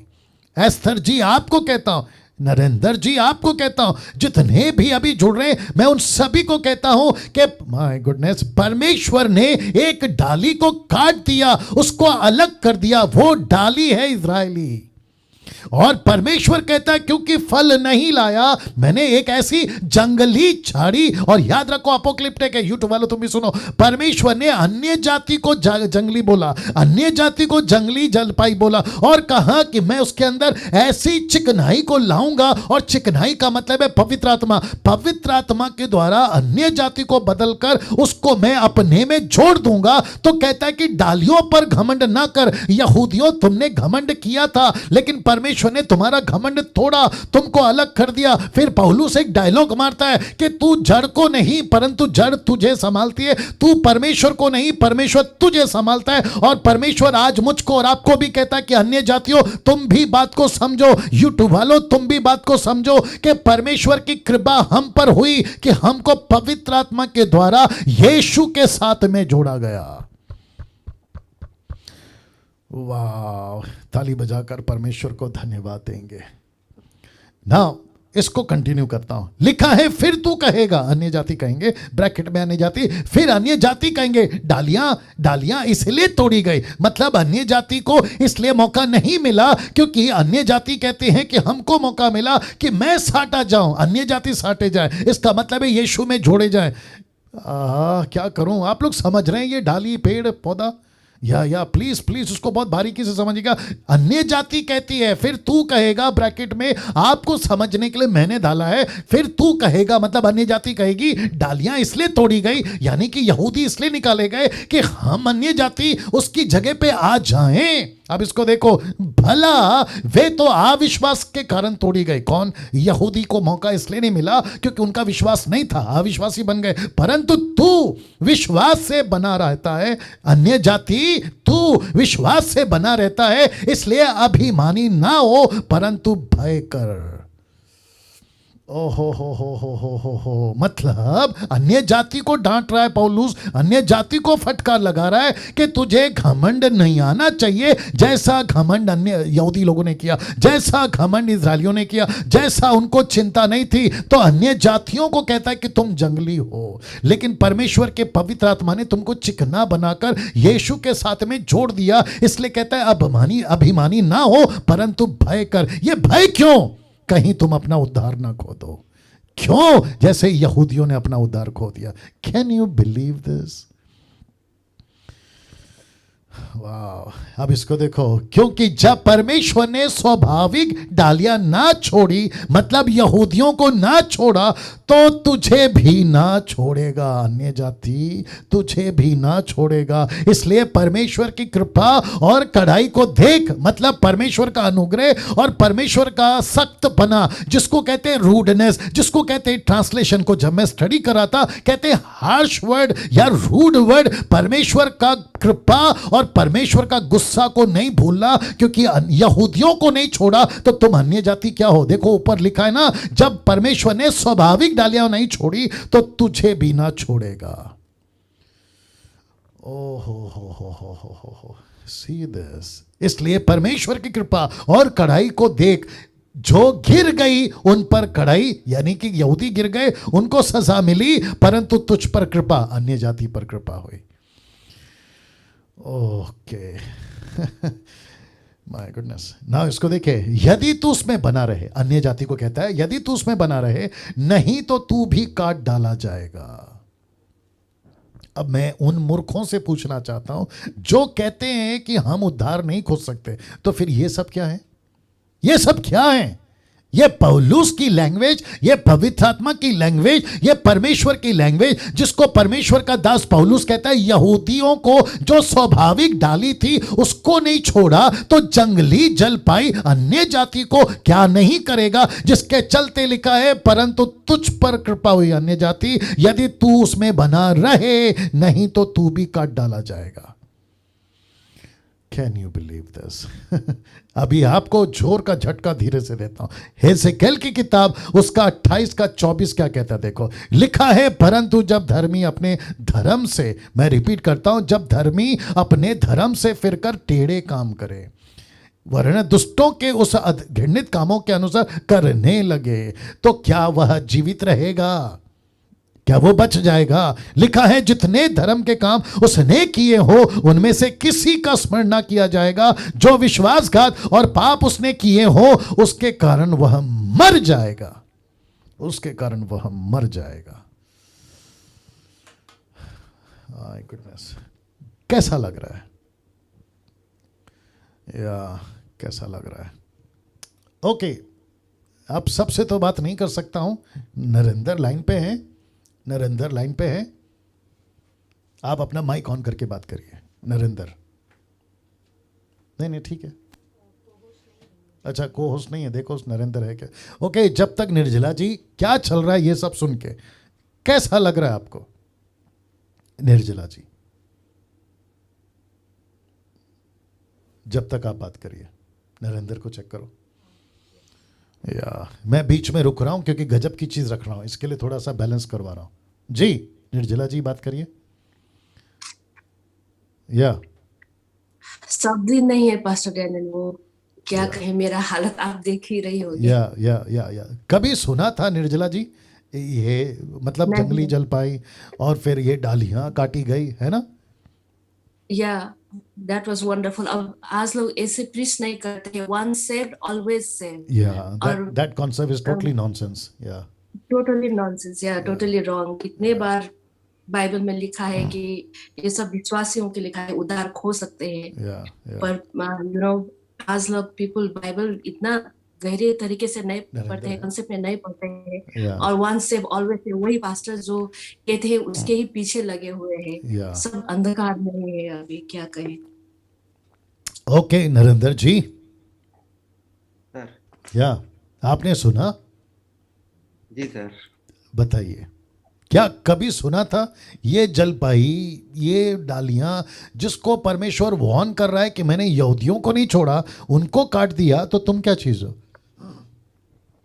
एस्थर जी आपको कहता हूं, नरेंद्र जी आपको कहता हूं, जितने भी अभी जुड़ रहे हैं मैं उन सभी को कहता हूं कि माय गुडनेस, परमेश्वर ने एक डाली को काट दिया, उसको अलग कर दिया। वो डाली है इजरायली, और परमेश्वर कहता है क्योंकि फल नहीं लाया, मैंने एक ऐसी जंगली झाड़ी, और याद रखो अपोक्लिप्टिक है, यूट्यूब वालों तुम भी सुनो, परमेश्वर ने अन्य जाति को जंगली बोला, अन्य जाति को जंगली जलपाई बोला, और कहा कि मैं उसके अंदर ऐसी चिकनाई को लाऊंगा, और चिकनाई का मतलब है पवित्र आत्मा। पवित्र आत्मा के द्वारा अन्य जाति को बदलकर उसको मैं अपने में जोड़ दूंगा। तो कहता है कि डालियों पर घमंड ना कर। यहूदियों तुमने घमंड किया था, लेकिन परमेश्वर ने तुम्हारा घमंड तोड़ा, तुमको अलग कर दिया। फिर पौलुस एक डायलॉग मारता है कि तू जड़ को नहीं परंतु जड़ तुझे संभालती है, तू परमेश्वर को नहीं परमेश्वर तुझे संभालता है। और परमेश्वर आज मुझको और आपको भी कहता है कि अन्य जातियों तुम भी बात को समझो, यूट्यूब वालों तुम भी बात को समझो कि परमेश्वर की कृपा हम पर हुई कि हमको पवित्र आत्मा के द्वारा यीशु के साथ में जोड़ा गया। वाह, ताली बजाकर परमेश्वर को धन्यवाद देंगे। नाउ इसको कंटिन्यू करता हूं। लिखा है फिर तू कहेगा, अन्य जाति कहेंगे, ब्रैकेट में अन्य जाति, फिर अन्य जाति कहेंगे डालियां इसलिए तोड़ी गई, मतलब अन्य जाति को इसलिए मौका नहीं मिला क्योंकि अन्य जाति कहते हैं कि हमको मौका मिला कि मैं साटा जाऊं, अन्य जाति साटे जाए, इसका मतलब है यीशु में जोड़े जाए। क्या करूं, आप लोग समझ रहे हैं ये डाली पेड़ पौधा? या प्लीज उसको बहुत बारीकी से समझिएगा। अन्य जाति कहती है फिर तू कहेगा, ब्रैकेट में आपको समझने के लिए मैंने डाला है, फिर तू कहेगा मतलब अन्य जाति कहेगी डालियां इसलिए तोड़ी गई, यानी कि यहूदी इसलिए निकाले गए कि हम अन्य जाति उसकी जगह पे आ जाएं। अब इसको देखो, भला वे तो अविश्वास के कारण तोड़ी गई। कौन? यहूदी को मौका इसलिए नहीं मिला क्योंकि उनका विश्वास नहीं था, अविश्वासी बन गए, परंतु तू विश्वास से बना रहता है, अन्य जाति तू विश्वास से बना रहता है, इसलिए अभिमानी ना हो परंतु भय कर। ओहो, मतलब अन्य जाति को डांट रहा है पौलुस, अन्य जाति को फटकार लगा रहा है कि तुझे घमंड नहीं आना चाहिए, जैसा घमंड अन्य यहूदी लोगों ने किया, जैसा घमंड इजरायलियों ने किया, जैसा उनको चिंता नहीं थी। तो अन्य जातियों को कहता है कि तुम जंगली हो, लेकिन परमेश्वर के पवित्र आत्मा ने तुमको चिकना बनाकर यीशु के साथ में जोड़ दिया, इसलिए कहता है अभिमानी ना हो परंतु भय कर। ये भय क्यों? कहीं तुम अपना उद्धार ना खो दो। क्यों? जैसे यहूदियों ने अपना उद्धार खो दिया। Can you believe this? वाह, अब इसको देखो, क्योंकि जब परमेश्वर ने स्वाभाविक डालियां ना छोड़ी, मतलब यहूदियों को ना छोड़ा, तो तुझे भी ना छोड़ेगा, अन्य जाति तुझे भी ना छोड़ेगा। इसलिए परमेश्वर की कृपा और कढ़ाई को देख, मतलब परमेश्वर का अनुग्रह और परमेश्वर का सख्त बना, जिसको कहते हैं रूडनेस, जिसको कहते हैं ट्रांसलेशन को जब मैं स्टडी करा था कहते हैं हार्श वर्ड या रूड वर्ड। परमेश्वर का कृपा और परमेश्वर का गुस्सा को नहीं भूलना, क्योंकि यहूदियों को नहीं छोड़ा तो तुम अन्य जाति क्या हो। देखो ऊपर लिखा है ना, जब परमेश्वर ने स्वाभाविक डालियां नहीं छोड़ी तो तुझे भी ना छोड़ेगा। See this. इसलिए परमेश्वर की कृपा और कढ़ाई को देख, जो गिर गई उन पर कड़ाई, यानी कि यहूदी गिर गए, उनको सजा मिली, परंतु तुझ पर कृपा, अन्य जाति पर कृपा हुई। Okay, my goodness. नाउ इसको देखे, यदि तू उसमें बना रहे, अन्य जाति को कहता है यदि तू उसमें बना रहे, नहीं तो तू भी काट डाला जाएगा। अब मैं उन मूर्खों से पूछना चाहता हूं जो कहते हैं कि हम उद्धार नहीं खोज सकते, तो फिर ये सब क्या है? ये सब क्या है? ये पौलुस की लैंग्वेज, ये पवित्र आत्मा की लैंग्वेज, ये परमेश्वर की लैंग्वेज, जिसको परमेश्वर का दास पौलुस कहता है यहूदियों को जो स्वाभाविक डाली थी उसको नहीं छोड़ा तो जंगली जल पाई अन्य जाति को क्या नहीं करेगा, जिसके चलते लिखा है परंतु तुझ पर कृपा हुई अन्य जाति, यदि तू उसमें बना रहे, नहीं तो तू भी काट डाला जाएगा। Can you believe this? अभी आपको जोर का झटका धीरे से देता हूं। हेसेकेल की किताब उसका 28 का 24 क्या कहता है देखो, लिखा है परंतु जब धर्मी अपने धर्म से, मैं रिपीट करता हूं, जब धर्मी अपने धर्म से फिरकर टेढ़े काम करे, वरन दुष्टों के उस घृणित कामों के अनुसार करने लगे, तो क्या वह जीवित रहेगा? क्या वो बच जाएगा? लिखा है जितने धर्म के काम उसने किए हो उनमें से किसी का स्मरण ना किया जाएगा, जो विश्वासघात और पाप उसने किए हो उसके कारण वह मर जाएगा, उसके कारण वह मर जाएगा। माय गुडनेस, कैसा लग रहा है? या कैसा लग रहा है? ओके, अब सबसे तो बात नहीं कर सकता हूं। नरेंद्र लाइन पे हैं, नरेंद्र लाइन पे है, आप अपना माइक ऑन करके बात करिए। नरेंद्र, नहीं ठीक है, अच्छा को होस्ट नहीं है, देखो नरेंद्र है क्या? ओके, जब तक निर्जला जी, क्या चल रहा है ये सब सुन के कैसा लग रहा है आपको? निर्जला जी, जब तक आप बात करिए, नरेंद्र को चेक करो। या मैं बीच में रुक रहा हूं क्योंकि गजब की चीज रख रहा हूं, इसके लिए थोड़ा सा बैलेंस करवा रहा हूं। जी निर्जला जी बात करिए। या शब्द ही नहीं है पास्टर डैनियल, वो क्या कहे, मेरा हालत आप देख ही रही होगी। या कभी सुना था निर्जला जी ये, मतलब नहीं। जंगली जलपाई और फिर ये डालियां काटी गई है ना? या दैट वाज वंडरफुल। अब आज लोग ऐसे प्रीच नहीं करते हैं, वन सेव्ड ऑलवेज सेव्ड। या और that concept is totally nonsense. या टोटली नॉनसेंस, या टोटली रॉन्ग। कितने बार बाइबल में लिखा है कि ये सब विश्वासियों के लिखा है, उद्धार खो सकते हैं। या पर यू नो आज लोग पीपल बाइबल इतना गहरे तरीके से नहीं पढ़ते हैं, कंसेप्ट में नहीं पढ़ते हैं, और वन सेव ऑलवेज सेव वही पास्टर जो कहते हैं उसके ही पीछे लगे हुए हैं। सब अंधकार में है अभी, क्या कहें। ओके नरेंद्र जी, सर। या आपने सुना? जी सर। बताइए, क्या कभी सुना था ये जलपाई, ये डालियां जिसको परमेश्वर वार्न कर रहा है कि मैंने यहूदियों को नहीं छोड़ा, उनको काट दिया, तो तुम क्या चीज हो?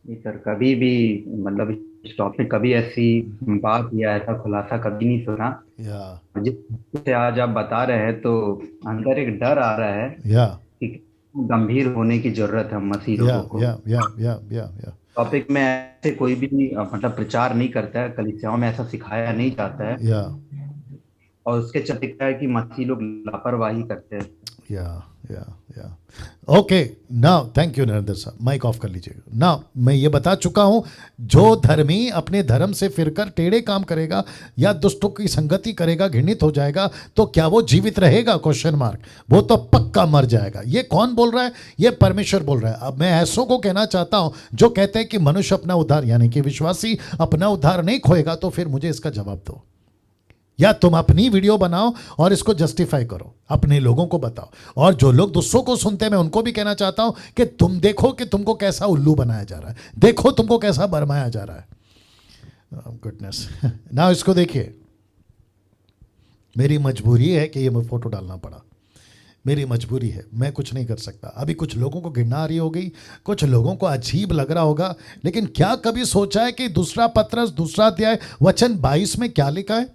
जी सर, कभी भी मतलब इस टॉपिक कभी ऐसी बात या ऐसा खुलासा कभी नहीं सुना। या जिससे आज आप बता रहे हैं तो अंदर एक डर आ रहा है या कि गंभीर होने की जरूरत है मसीह लोगों को। या टॉपिक में ऐसे कोई भी मतलब प्रचार नहीं करता है, कलीसियाओं में ऐसा सिखाया नहीं जाता है, या और उसके चलते क्या है कि मसीह लोग लापरवाही करते हैं। या okay, now thank you Narendra साहब, माइक ऑफ कर लीजिए। नाउ मैं ये बता चुका हूं, जो धर्मी अपने धर्म से फिरकर टेढ़े काम करेगा या दुष्टों की संगति करेगा, घृणित हो जाएगा, तो क्या वो जीवित रहेगा? Question mark. वो तो पक्का मर जाएगा। ये कौन बोल रहा है? ये परमेश्वर बोल रहा है। अब मैं ऐसों को कहना चाहता हूं जो कहते हैं कि मनुष्य अपना उद्धार, यानी कि विश्वासी अपना उद्धार नहीं खोएगा, तो फिर मुझे इसका जवाब दो, या तुम अपनी वीडियो बनाओ और इसको जस्टिफाई करो, अपने लोगों को बताओ। और जो लोग दूसरों को सुनते हैं, मैं उनको भी कहना चाहता हूं कि तुम देखो कि तुमको कैसा उल्लू बनाया जा रहा है, देखो तुमको कैसा भरमाया जा रहा है। गुडनेस, ना इसको देखिए, मेरी मजबूरी है कि ये मैं फोटो डालना पड़ा, मेरी मजबूरी है, मैं कुछ नहीं कर सकता। अभी कुछ लोगों को घृणा आ रही हो गई, कुछ लोगों को अजीब लग रहा होगा, लेकिन क्या कभी सोचा है कि दूसरा पत्रस दूसरा अध्याय वचन 22 में क्या लिखा है?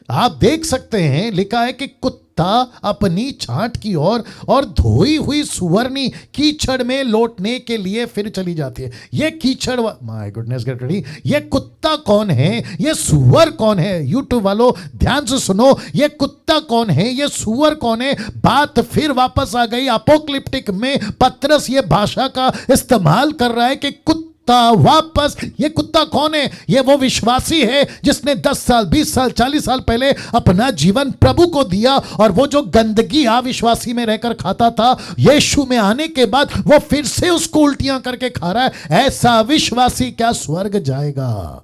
आप देख सकते हैं, लिखा है कि अपनी छांट की ओर और धोई हुई सुवर्णी कीचड़ में लौटने के लिए फिर चली जाती है। ये कीचड़, माय गुडनेस गेट रेडी, ये कुत्ता कौन है, ये सुअर कौन है? यूट्यूब वालों ध्यान से सुनो, ये कुत्ता कौन है, ये सुअर कौन है? बात फिर वापस आ गई अपोक्लिप्टिक में। पतरस ये भाषा का इस्तेमाल कर रहा है कि कुत्ता वापस, ये कुत्ता कौन है? ये वो विश्वासी है जिसने 10 साल 20 साल 40 साल पहले अपना जीवन प्रभु को दिया, और वो जो गंदगी अविश्वासी में रहकर खाता था, यीशु में आने के बाद वो फिर से उसको उल्टियां करके खा रहा है। ऐसा विश्वासी क्या स्वर्ग जाएगा?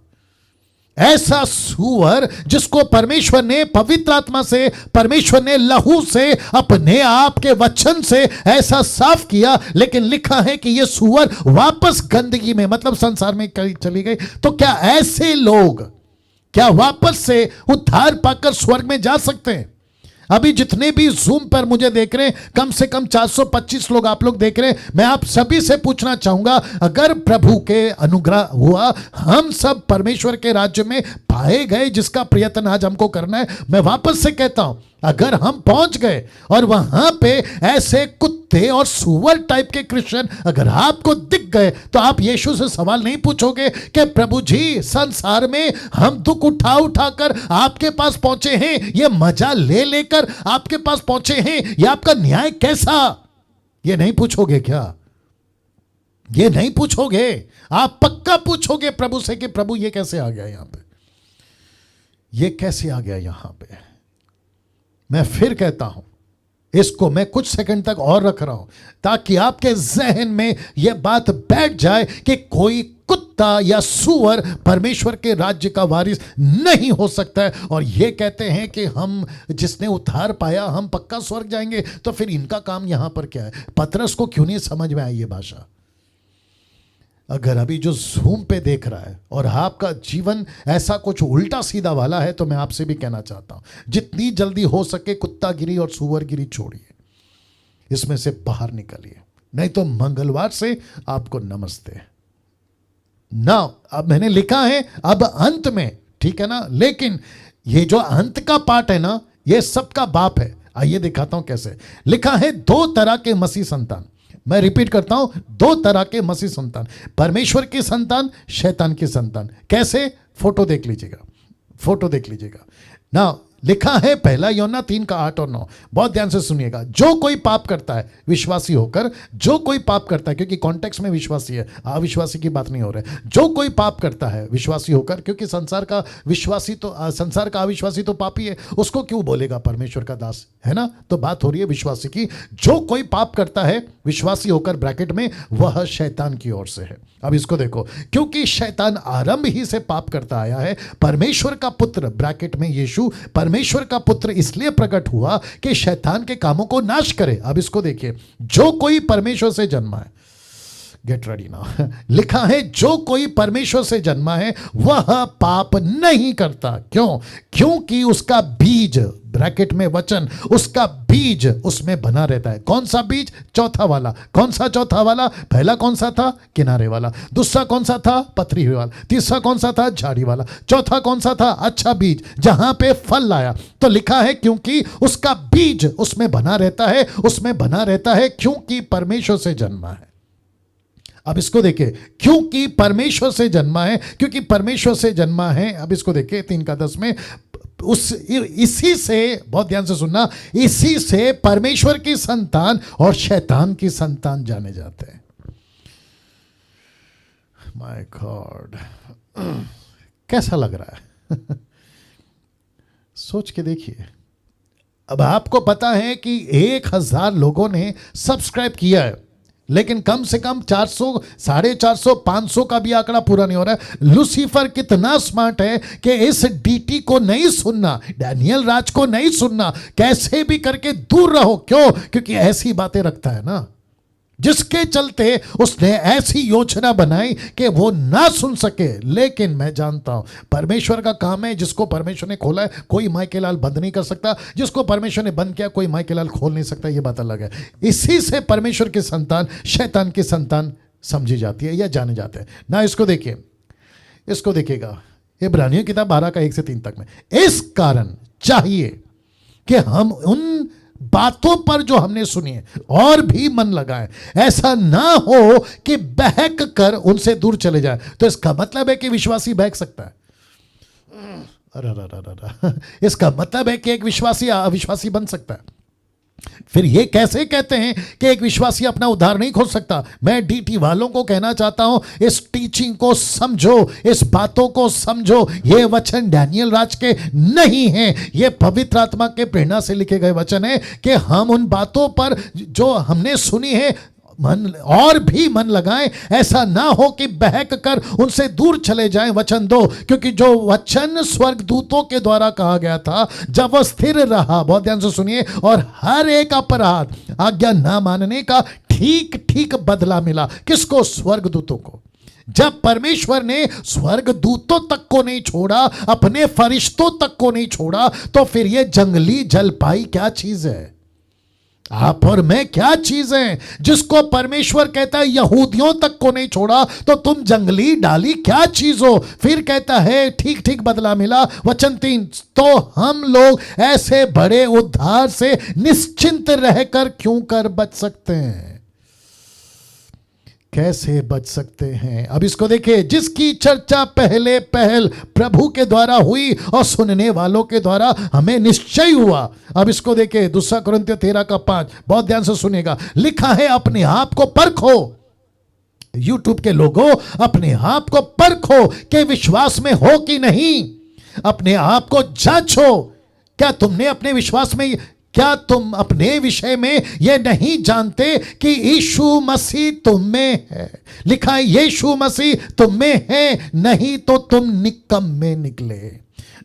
ऐसा सुअर जिसको परमेश्वर ने पवित्र आत्मा से, परमेश्वर ने लहू से, अपने आप के वचन से ऐसा साफ किया, लेकिन लिखा है कि यह सुअर वापस गंदगी में, मतलब संसार में चली गई। तो क्या ऐसे लोग क्या वापस से उद्धार पाकर स्वर्ग में जा सकते हैं? अभी जितने भी जूम पर मुझे देख रहे हैं, कम से कम 425 लोग आप लोग देख रहे हैं, मैं आप सभी से पूछना चाहूंगा, अगर प्रभु के अनुग्रह हुआ, हम सब परमेश्वर के राज्य में पाए गए, जिसका प्रयत्न आज हमको करना है, मैं वापस से कहता हूं, अगर हम पहुंच गए और वहां पे ऐसे कुत्ते और सुअर टाइप के क्रिश्चियन अगर आपको दिख गए, तो आप यीशु से सवाल नहीं पूछोगे कि प्रभु जी, संसार में हम दुख उठा उठाकर आपके पास पहुंचे हैं, ये मजा ले लेकर आपके पास पहुंचे हैं, ये आपका न्याय कैसा? ये नहीं पूछोगे क्या? ये नहीं पूछोगे? आप पक्का पूछोगे प्रभु से कि प्रभु ये कैसे आ गया यहां पे, ये कैसे आ गया यहां पे? मैं फिर कहता हूं, इसको मैं कुछ सेकंड तक और रख रहा हूं ताकि आपके जहन में यह बात बैठ जाए कि कोई कुत्ता या सुअर परमेश्वर के राज्य का वारिस नहीं हो सकता है। और ये कहते हैं कि हम, जिसने उद्धार पाया, हम पक्का स्वर्ग जाएंगे, तो फिर इनका काम यहां पर क्या है? पतरस को क्यों नहीं समझ में आई ये भाषा? अगर अभी जो जूम पे देख रहा है और आपका जीवन ऐसा कुछ उल्टा सीधा वाला है, तो मैं आपसे भी कहना चाहता हूं, जितनी जल्दी हो सके कुत्तागिरी और सुअरगिरी छोड़िए, इसमें से बाहर निकलिए, नहीं तो मंगलवार से आपको नमस्ते ना। अब मैंने लिखा है अब अंत में, ठीक है ना, लेकिन ये जो अंत का पार्ट है ना, ये सबका बाप है। आइए दिखाता हूं कैसे। लिखा है 2 तरह के मसीह संतान। मैं रिपीट करता हूं, 2 तरह के मसीह संतान, परमेश्वर की संतान, शैतान की संतान। कैसे? फोटो देख लीजिएगा, फोटो देख लीजिएगा ना। लिखा है 1 यूहन्ना 3:8 और 9, बहुत ध्यान से सुनिएगा। जो कोई पाप करता है विश्वासी होकर, जो कोई पाप करता है, क्योंकि कॉन्टेक्स्ट में विश्वासी है, अविश्वासी की बात नहीं हो रहा है, जो कोई पाप करता है विश्वासी होकर, क्योंकि संसार का विश्वासी तो, संसार का अविश्वासी तो पापी है, उसको क्यों बोलेगा परमेश्वर का दास, है ना? तो बात हो रही है विश्वासी की। जो कोई पाप करता है विश्वासी होकर, ब्रैकेट में, वह शैतान की ओर से है। अब इसको देखो, क्योंकि शैतान आरंभ ही से पाप करता आया है, परमेश्वर का पुत्र, ब्रैकेट में यीशु, परमेश्वर का पुत्र इसलिए प्रकट हुआ कि शैतान के कामों को नाश करे। अब इसको देखिए, जो कोई परमेश्वर से जन्मा है, गेट रेडी नाउ, लिखा है जो कोई परमेश्वर से जन्मा है वह पाप नहीं करता। क्यों? क्योंकि उसका बीज, ब्रैकेट में वचन, उसका बीज उसमें बना रहता है। कौन सा बीज? चौथा वाला। कौन सा चौथा वाला? पहला कौन सा था? किनारे वाला। दूसरा कौन सा था? पथरी हुई वाला। तीसरा कौन सा था? झाड़ी वाला। चौथा कौन सा था? अच्छा बीज, जहां पे फल लाया। तो लिखा है क्योंकि उसका बीज उसमें बना रहता है, उसमें बना रहता है क्योंकि परमेश्वर से जन्मा है। अब इसको देखिए, क्योंकि परमेश्वर से जन्मा है, क्योंकि परमेश्वर से जन्मा है। अब इसको देखिए 3:10 में, इसी से, बहुत ध्यान से सुनना, इसी से परमेश्वर की संतान और शैतान की संतान जाने जाते हैं। माय गॉड, कैसा लग रहा है? सोच के देखिए। अब आपको पता है कि 1000 लोगों ने सब्सक्राइब किया है, लेकिन कम से कम 400, 450, 500 का भी आंकड़ा पूरा नहीं हो रहा है। लूसीफर कितना स्मार्ट है कि इस डीटी को नहीं सुनना, डैनियल राज को नहीं सुनना, कैसे भी करके दूर रहो। क्यों? क्योंकि ऐसी बातें रखता है ना, जिसके चलते उसने ऐसी योजना बनाई कि वो ना सुन सके। लेकिन मैं जानता हूं परमेश्वर का काम है, जिसको परमेश्वर ने खोला है कोई माइके लाल बंद नहीं कर सकता, जिसको परमेश्वर ने बंद किया कोई माइके लाल खोल नहीं सकता। ये बात अलग है। इसी से परमेश्वर की संतान शैतान की संतान समझी जाती है या जाने जाते हैं ना। इसको देखिए, इसको देखिएगा, इब्रानियों किताब 12 का 1 से 3 तक में, इस कारण चाहिए कि हम उन बातों पर जो हमने सुनी है और भी मन लगाए, ऐसा ना हो कि बहक कर उनसे दूर चले जाए। तो इसका मतलब है कि विश्वासी बहक सकता है। इसका मतलब है कि एक विश्वासी अविश्वासी बन सकता है। फिर ये कैसे कहते हैं कि एक विश्वासी अपना उद्धार नहीं खोज सकता? मैं डीटी वालों को कहना चाहता हूं, इस टीचिंग को समझो, इस बातों को समझो। ये वचन डैनियल राज के नहीं है, ये पवित्र आत्मा के प्रेरणा से लिखे गए वचन है कि हम उन बातों पर जो हमने सुनी है मन और भी मन लगाएं, ऐसा ना हो कि बहक कर उनसे दूर चले जाएं। वचन 2, क्योंकि जो वचन स्वर्गदूतों के द्वारा कहा गया था, जब वह स्थिर रहा, बहुत ध्यान से सुनिए, और हर एक अपराध आज्ञा ना मानने का ठीक ठीक बदला मिला। किसको? स्वर्गदूतों को। जब परमेश्वर ने स्वर्गदूतों तक को नहीं छोड़ा, अपने फरिश्तों तक को नहीं छोड़ा, तो फिर ये जंगली जलपाई क्या चीज है? आप और मैं क्या चीज है? जिसको परमेश्वर कहता है यहूदियों तक को नहीं छोड़ा, तो तुम जंगली डाली क्या चीज हो? फिर कहता है ठीक ठीक बदला मिला। वचन 3, तो हम लोग ऐसे बड़े उद्धार से निश्चिंत रहकर क्यों कर बच सकते हैं? कैसे बच सकते हैं? अब इसको देखिए, जिसकी चर्चा पहले पहल प्रभु के द्वारा हुई और सुनने वालों के द्वारा हमें निश्चय हुआ। अब इसको देखिए, 2 कुरिन्थियों 13:5, बहुत ध्यान से सुनिएगा। लिखा है, अपने आप को परखो। यूट्यूब के लोगों, अपने आप को परखो कि विश्वास में हो कि नहीं। अपने आप को जांचो। क्या तुमने अपने विश्वास में, क्या तुम अपने विषय में यह नहीं जानते कि यीशु मसीह तुम में है? लिखा है, यीशु मसीह तुम में है, नहीं तो तुम निकम्मे निकले।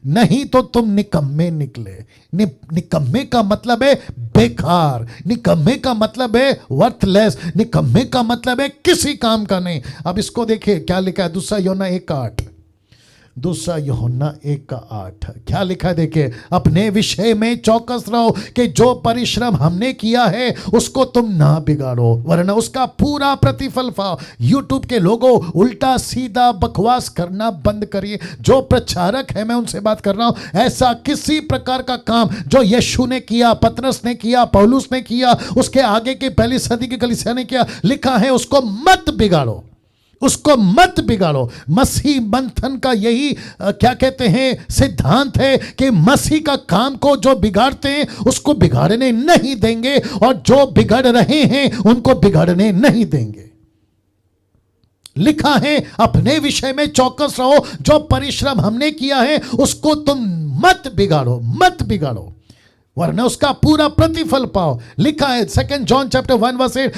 नहीं तो तुम निकम्मे निकले। निकम्मे का मतलब है बेकार, निकम्मे का मतलब है वर्थलेस, निकम्मे का मतलब है किसी काम का नहीं। अब इसको देखिए क्या लिखा है, 2 यूहन्ना 1:8। 2 यूहन्ना 1:8 क्या लिखा है? देखिए, अपने विषय में चौकस रहो कि जो परिश्रम हमने किया है उसको तुम ना बिगाड़ो, वरना उसका पूरा प्रतिफल पाओ। यूट्यूब के लोगों, उल्टा सीधा बकवास करना बंद करिए। जो प्रचारक है, मैं उनसे बात कर रहा हूं, ऐसा किसी प्रकार का काम जो यीशु ने किया, पतरस ने किया, पौलुस ने किया, उसके आगे की पहली सदी की कलीसिया ने किया, लिखा है उसको मत बिगाड़ो, उसको मत बिगाड़ो। मसीह मंथन का यही क्या कहते हैं सिद्धांत है कि मसीह का काम को जो बिगाड़ते हैं उसको बिगाड़ने नहीं देंगे, और जो बिगड़ रहे हैं उनको बिगाड़ने नहीं देंगे। लिखा है, अपने विषय में चौकस रहो, जो परिश्रम हमने किया है उसको तुम मत बिगाड़ो, मत बिगाड़ो, वरना उसका पूरा प्रतिफल पाओ। लिखा है 2 John chapter 1:8,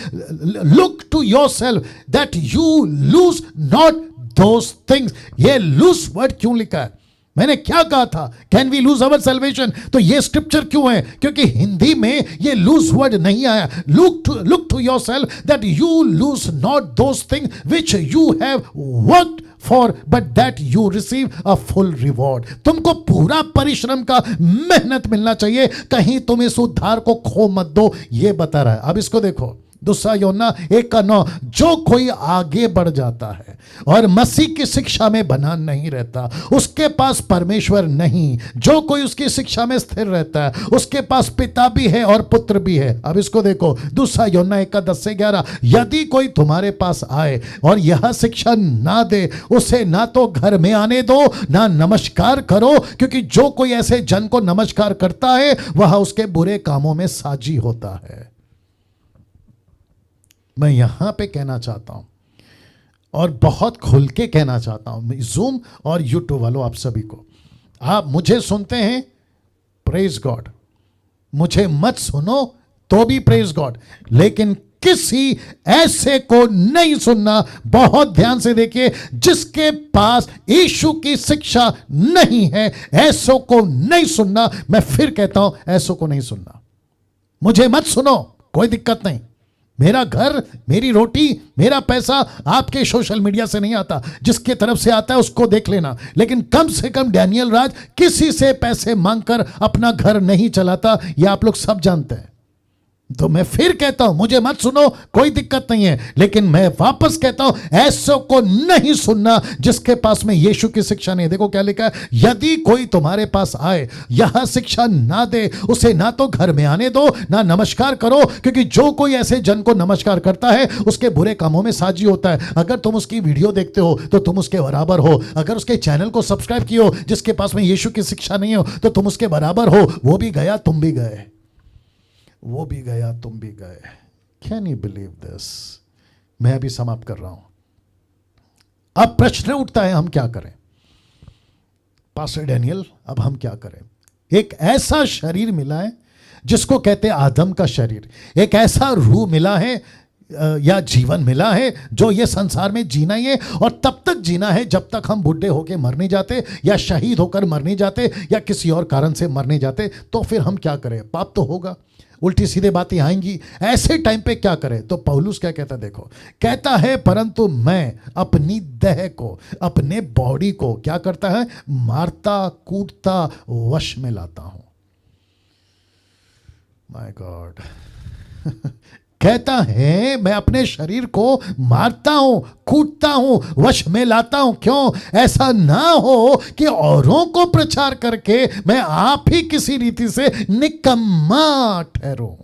look to yourself that you lose not those things. ये लूज वर्ड क्यों लिखा है? मैंने क्या कहा था, can we lose our salvation? तो ये स्क्रिप्चर क्यों है? क्योंकि हिंदी में ये लूज वर्ड नहीं आया। Look to yourself that you lose not those things which you have worked for, but that you receive a full reward. तुमको पूरा परिश्रम का मेहनत मिलना चाहिए, कहीं तुम इस उद्धार को खो मत दो, ये बता रहा है। अब इसको देखो, 2 यूहन्ना 1:9, जो कोई आगे बढ़ जाता है और मसीह की शिक्षा में बना नहीं रहता, उसके पास परमेश्वर नहीं। जो कोई उसकी शिक्षा में स्थिर रहता है, उसके पास पिता भी है और पुत्र भी है। अब इसको देखो, 2 यूहन्ना 1:10-11, यदि कोई तुम्हारे पास आए और यह शिक्षा ना दे, उसे ना तो घर में आने दो, ना नमस्कार करो, क्योंकि जो कोई ऐसे जन को नमस्कार करता है वह उसके बुरे कामों में साझी होता है। मैं यहां पे कहना चाहता हूं, और बहुत खुल के कहना चाहता हूं, जूम और यूट्यूब वालों, आप सभी को, आप मुझे सुनते हैं, प्रेज गॉड, मुझे मत सुनो तो भी प्रेज गॉड, लेकिन किसी ऐसे को नहीं सुनना। बहुत ध्यान से देखिए, जिसके पास यीशु की शिक्षा नहीं है, ऐसों को नहीं सुनना। मैं फिर कहता हूं, ऐसों को नहीं सुनना। मुझे मत सुनो, कोई दिक्कत नहीं। मेरा घर, मेरी रोटी, मेरा पैसा आपके सोशल मीडिया से नहीं आता, जिसके तरफ से आता है उसको देख लेना। लेकिन कम से कम डैनियल राज किसी से पैसे मांगकर अपना घर नहीं चलाता, यह आप लोग सब जानते हैं। तो मैं फिर कहता हूं, मुझे मत सुनो, कोई दिक्कत नहीं है, लेकिन मैं वापस कहता हूं ऐसों को नहीं सुनना जिसके पास में यीशु की शिक्षा नहीं है। देखो क्या लिखा है, यदि कोई तुम्हारे पास आए यहां शिक्षा ना दे, उसे ना तो घर में आने दो ना नमस्कार करो, क्योंकि जो कोई ऐसे जन को नमस्कार करता है उसके बुरे कामों में साझी होता है। अगर तुम उसकी वीडियो देखते हो तो तुम उसके बराबर हो, अगर उसके चैनल को सब्सक्राइब किए हो जिसके पास में यीशु की शिक्षा नहीं हो तो तुम उसके बराबर हो। वो भी गया, तुम भी गए, वो भी गया, तुम भी गए। Can you believe this? मैं अभी समाप्त कर रहा हूं। अब प्रश्न उठता है, हम क्या करें पास्टर डैनियल, अब हम क्या करें? एक ऐसा शरीर मिला है जिसको कहते हैं आदम का शरीर, एक ऐसा रूह मिला है या जीवन मिला है जो ये संसार में जीना ही है, और तब तक जीना है जब तक हम बुढ़े होकर मर नहीं जाते या शहीद होकर मर नहीं जाते या किसी और कारण से मर नहीं जाते। तो फिर हम क्या करें? पाप तो होगा, उल्टी सीधे बातें आएंगी, ऐसे टाइम पे क्या करें? तो पौलुस क्या कहता है, देखो, कहता है परंतु मैं अपनी देह को, अपने बॉडी को क्या करता है? मारता कूटता वश में लाता हूं। माय गॉड कहता है मैं अपने शरीर को मारता हूं, कूटता हूं, वश में लाता हूं। क्यों? ऐसा ना हो कि औरों को प्रचार करके मैं आप ही किसी रीति से निकम्मा ठहरूं,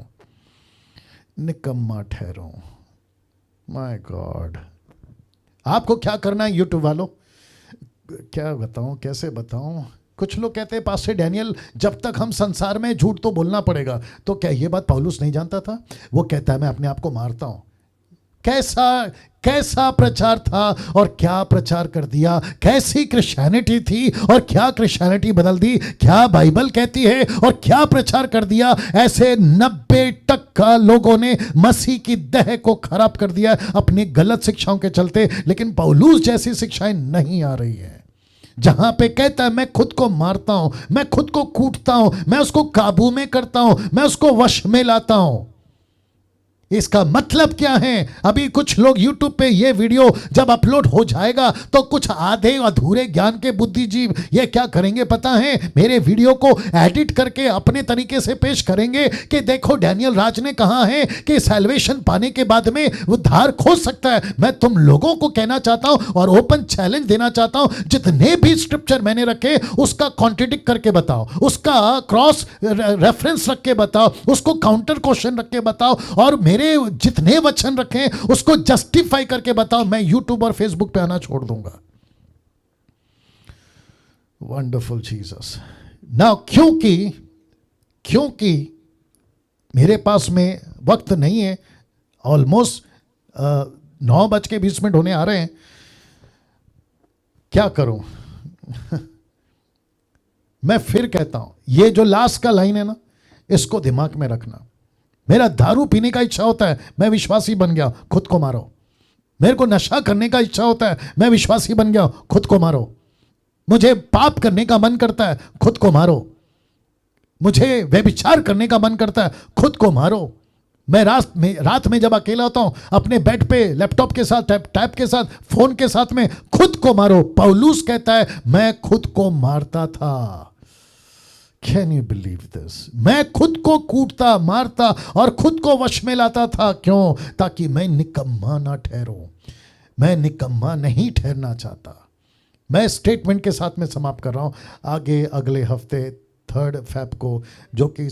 निकम्मा ठहरूं। माय गॉड, आपको क्या करना है यूट्यूब वालों? क्या बताऊं, कैसे बताऊं? कुछ लोग कहते हैं पास्टर डैनियल जब तक हम संसार में झूठ तो बोलना पड़ेगा। तो क्या ये बात पौलुस नहीं जानता था? वो कहता है मैं अपने आप को मारता हूं। कैसा कैसा प्रचार था और क्या प्रचार कर दिया, कैसी क्रिश्चियनिटी थी और क्या क्रिश्चियनिटी बदल दी, क्या बाइबल कहती है और क्या प्रचार कर दिया। ऐसे 90% लोगों ने मसीह की देह को खराब कर दिया अपनी गलत शिक्षाओं के चलते। लेकिन पौलुस जैसी शिक्षाएं नहीं आ रही है जहां पे कहता है मैं खुद को मारता हूं, मैं खुद को कूटता हूं, मैं उसको काबू में करता हूं, मैं उसको वश में लाता हूं। इसका मतलब क्या है? अभी कुछ लोग YouTube पे ये वीडियो जब अपलोड हो जाएगा तो कुछ आधे अधूरे ज्ञान के बुद्धिजीव ये क्या करेंगे पता है? मेरे वीडियो को एडिट करके अपने तरीके से पेश करेंगे कि देखो डैनियल राज ने कहा है कि सैल्वेशन पाने के बाद में उद्धार खोज सकता है। मैं तुम लोगों को कहना चाहता हूं और ओपन चैलेंज देना चाहता हूं, जितने भी स्क्रिप्चर मैंने रखे उसका कॉन्ट्रडिक्ट करके बताओ, उसका क्रॉस रेफरेंस रख के बताओ, उसको काउंटर क्वेश्चन रख के बताओ, और मेरे जितने वचन रखे उसको जस्टिफाई करके बताओ। मैं यूट्यूब और फेसबुक पे आना छोड़ दूंगा। Wonderful Jesus. नाउ क्योंकि मेरे पास में वक्त नहीं है, ऑलमोस्ट 9:20 होने आ रहे हैं, क्या करूं? मैं फिर कहता हूं, ये जो लास्ट का लाइन है ना, इसको दिमाग में रखना। मेरा दारू पीने का इच्छा होता है, मैं विश्वासी बन गया, खुद को मारो। मेरे को नशा करने का इच्छा होता है, मैं विश्वासी बन गया, खुद को मारो। मुझे पाप करने का मन करता है, खुद को मारो। मुझे व्यभिचार करने का मन करता है, खुद को मारो। मैं रात में जब अकेला होता हूं अपने बेड पे लैपटॉप के साथ, टैब के साथ, फोन के साथ में, खुद को मारो। पौलुस कहता है मैं खुद को मारता था। Can you believe this? मैं खुद को कूटता, मारता और खुद को वश में लाता था। क्यों? ताकि मैं निकम्मा ना ठहरूं। मैं निकम्मा नहीं ठहरना चाहता। मैं स्टेटमेंट के साथ में समाप्त कर रहा हूं। आगे अगले हफ्ते 3 फैब को, जो कि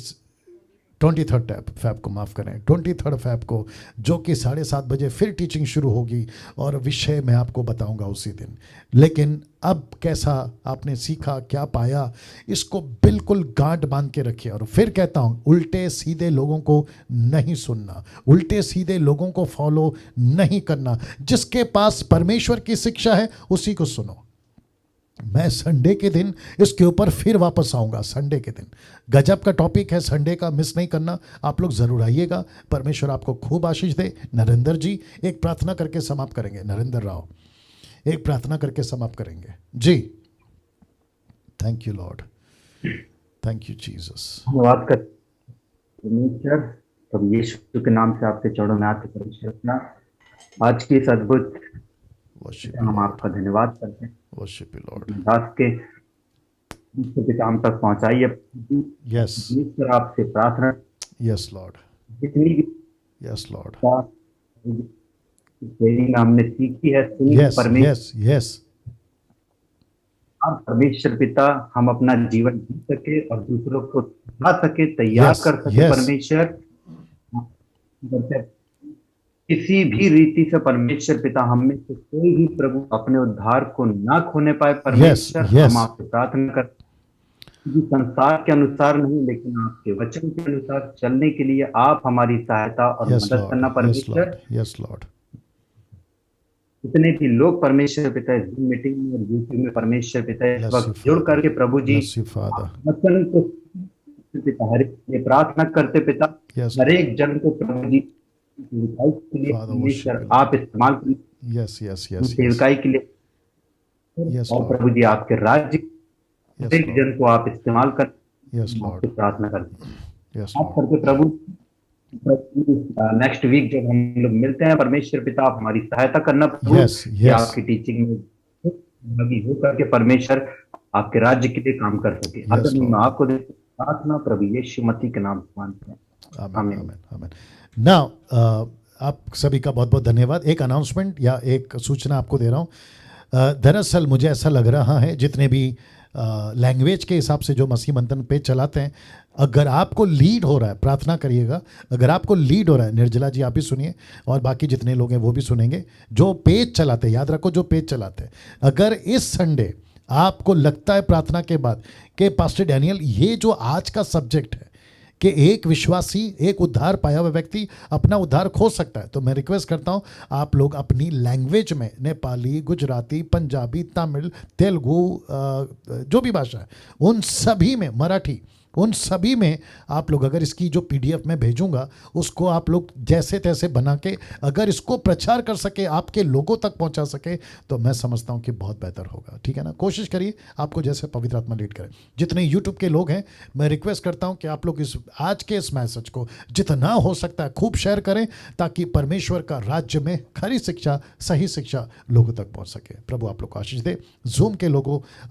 23 फैब को, माफ़ करें, 23 फैब को, जो कि 7:30 बजे फिर टीचिंग शुरू होगी और विषय मैं आपको बताऊंगा उसी दिन। लेकिन अब कैसा आपने सीखा, क्या पाया, इसको बिल्कुल गांठ बांध के रखिए। और फिर कहता हूं, उल्टे सीधे लोगों को नहीं सुनना, उल्टे सीधे लोगों को फॉलो नहीं करना। जिसके पास परमेश्वर की शिक्षा है उसी को सुनो। मैं संडे के दिन इसके ऊपर फिर वापस आऊंगा। संडे के दिन गजब का टॉपिक है, संडे का मिस नहीं करना। आप लोग जरूर आइएगा। परमेश्वर आपको खूब आशीष दे। नरेंद्र जी एक प्रार्थना करके समाप्त करेंगे। नरेंद्र राव एक प्रार्थना करके समाप्त करेंगे जी। Thank you Lord, thank you Jesus. धन्यवाद कर परमेश्वर, तब यीशु के नाम से आपके चरणों में आते परमेश्वर, आज की इस अद्भुत हम आपका धन्यवाद करते हैं। Worship you Lord. दास के पिता हम तक पहुंचाइए। यस परमेश्वर आपसे प्रार्थना, यस लॉर्ड, जितनी भी यस लॉर्ड, ट्रेनिंग हमने सीखी है, सुनी यस परमेश्वर यस यस, परमेश्वर पिता हम अपना जीवन जी सके और दूसरों को सिखा सके, तैयार Yes, कर सके। yes. परमेश्वर किसी भी रीति से परमेश्वर पिता हम में से कोई भी प्रभु अपने उद्धार को ना खोने पाए। परमेश्वर yes. हम आपसे प्रार्थना कर संसार के अनुसार नहीं, लेकिन आपके वचन के अनुसार चलने के लिए आप हमारी सहायता और यस मदद करना। लॉर्ड, यस परमेश्वर लॉर्ड, यस लॉर्ड, जितने भी लोग परमेश्वर पिता इस Zoom मीटिंग में और यूट्यूब में परमेश्वर पिता इस Bless वक्त you, जुड़ Father. करके प्रभु जी bless you Father, वचन को पिता हर एक ये प्रार्थना करते पिता Yes, हर एक जन को प्रभु जी सेवकाई के लिए Father, परमेश्वर worship you, आप इस्तेमाल करें। यस यस यस यस, सेवकाई के लिए Yes, और Lord. प्रभु जी आपके राज्य यस हर एक जन को आप इस्तेमाल कर यस आपसे लॉर्ड, प्रार्थना करते हैं। यस आप लॉर्ड, करके प्रभु नेक्स्ट वीक जब हम लोग मिलते हैं, परमेश्वर पिता आप हमारी सहायता करना प्रभु यस कि यस, आपकी टीचिंग में लगी हो करके परमेश्वर आपके राज्य के लिए काम कर सके। Yes, अगर मैं Lord. आपको प्रार्थना प्रभु यीशु मसीह के नाम से मानते हैं, आमेन आमीन। आमेन आमेन। नाउ आप सभी का बहुत बहुत धन्यवाद। एक अनाउंसमेंट या एक सूचना आपको दे रहा हूँ। दरअसल मुझे ऐसा लग रहा है जितने भी लैंग्वेज के हिसाब से जो मसीह मंथन पेज चलाते हैं, अगर आपको लीड हो रहा है, प्रार्थना करिएगा, अगर आपको लीड हो रहा है, निर्जला जी आप भी सुनिए और बाकी जितने लोग हैं वो भी सुनेंगे, जो पेज चलाते हैं, याद रखो जो पेज चलाते हैं, अगर इस संडे आपको लगता है प्रार्थना के बाद कि पास्टर डैनियल ये जो आज का सब्जेक्ट है कि एक विश्वासी, एक उद्धार पाया हुआ व्यक्ति अपना उद्धार खो सकता है, तो मैं रिक्वेस्ट करता हूं आप लोग अपनी लैंग्वेज में, नेपाली, गुजराती, पंजाबी, तमिल, तेलुगु, जो भी भाषा है उन सभी में, मराठी, उन सभी में आप लोग अगर इसकी जो पीडीएफ मैं भेजूंगा उसको आप लोग जैसे तैसे बना के अगर इसको प्रचार कर सके, आपके लोगों तक पहुंचा सके, तो मैं समझता हूं कि बहुत बेहतर होगा। ठीक है ना, कोशिश करिए आपको जैसे पवित्र आत्मा लीड करे। जितने यूट्यूब के लोग हैं मैं रिक्वेस्ट करता हूं कि आप लोग इस आज के इस मैसेज को जितना हो सकता है खूब शेयर करें, ताकि परमेश्वर का राज्य में खरी शिक्षा, सही शिक्षा लोगों तक पहुंच सके। प्रभु आप लोग को आशीष दे। जूम के लोगों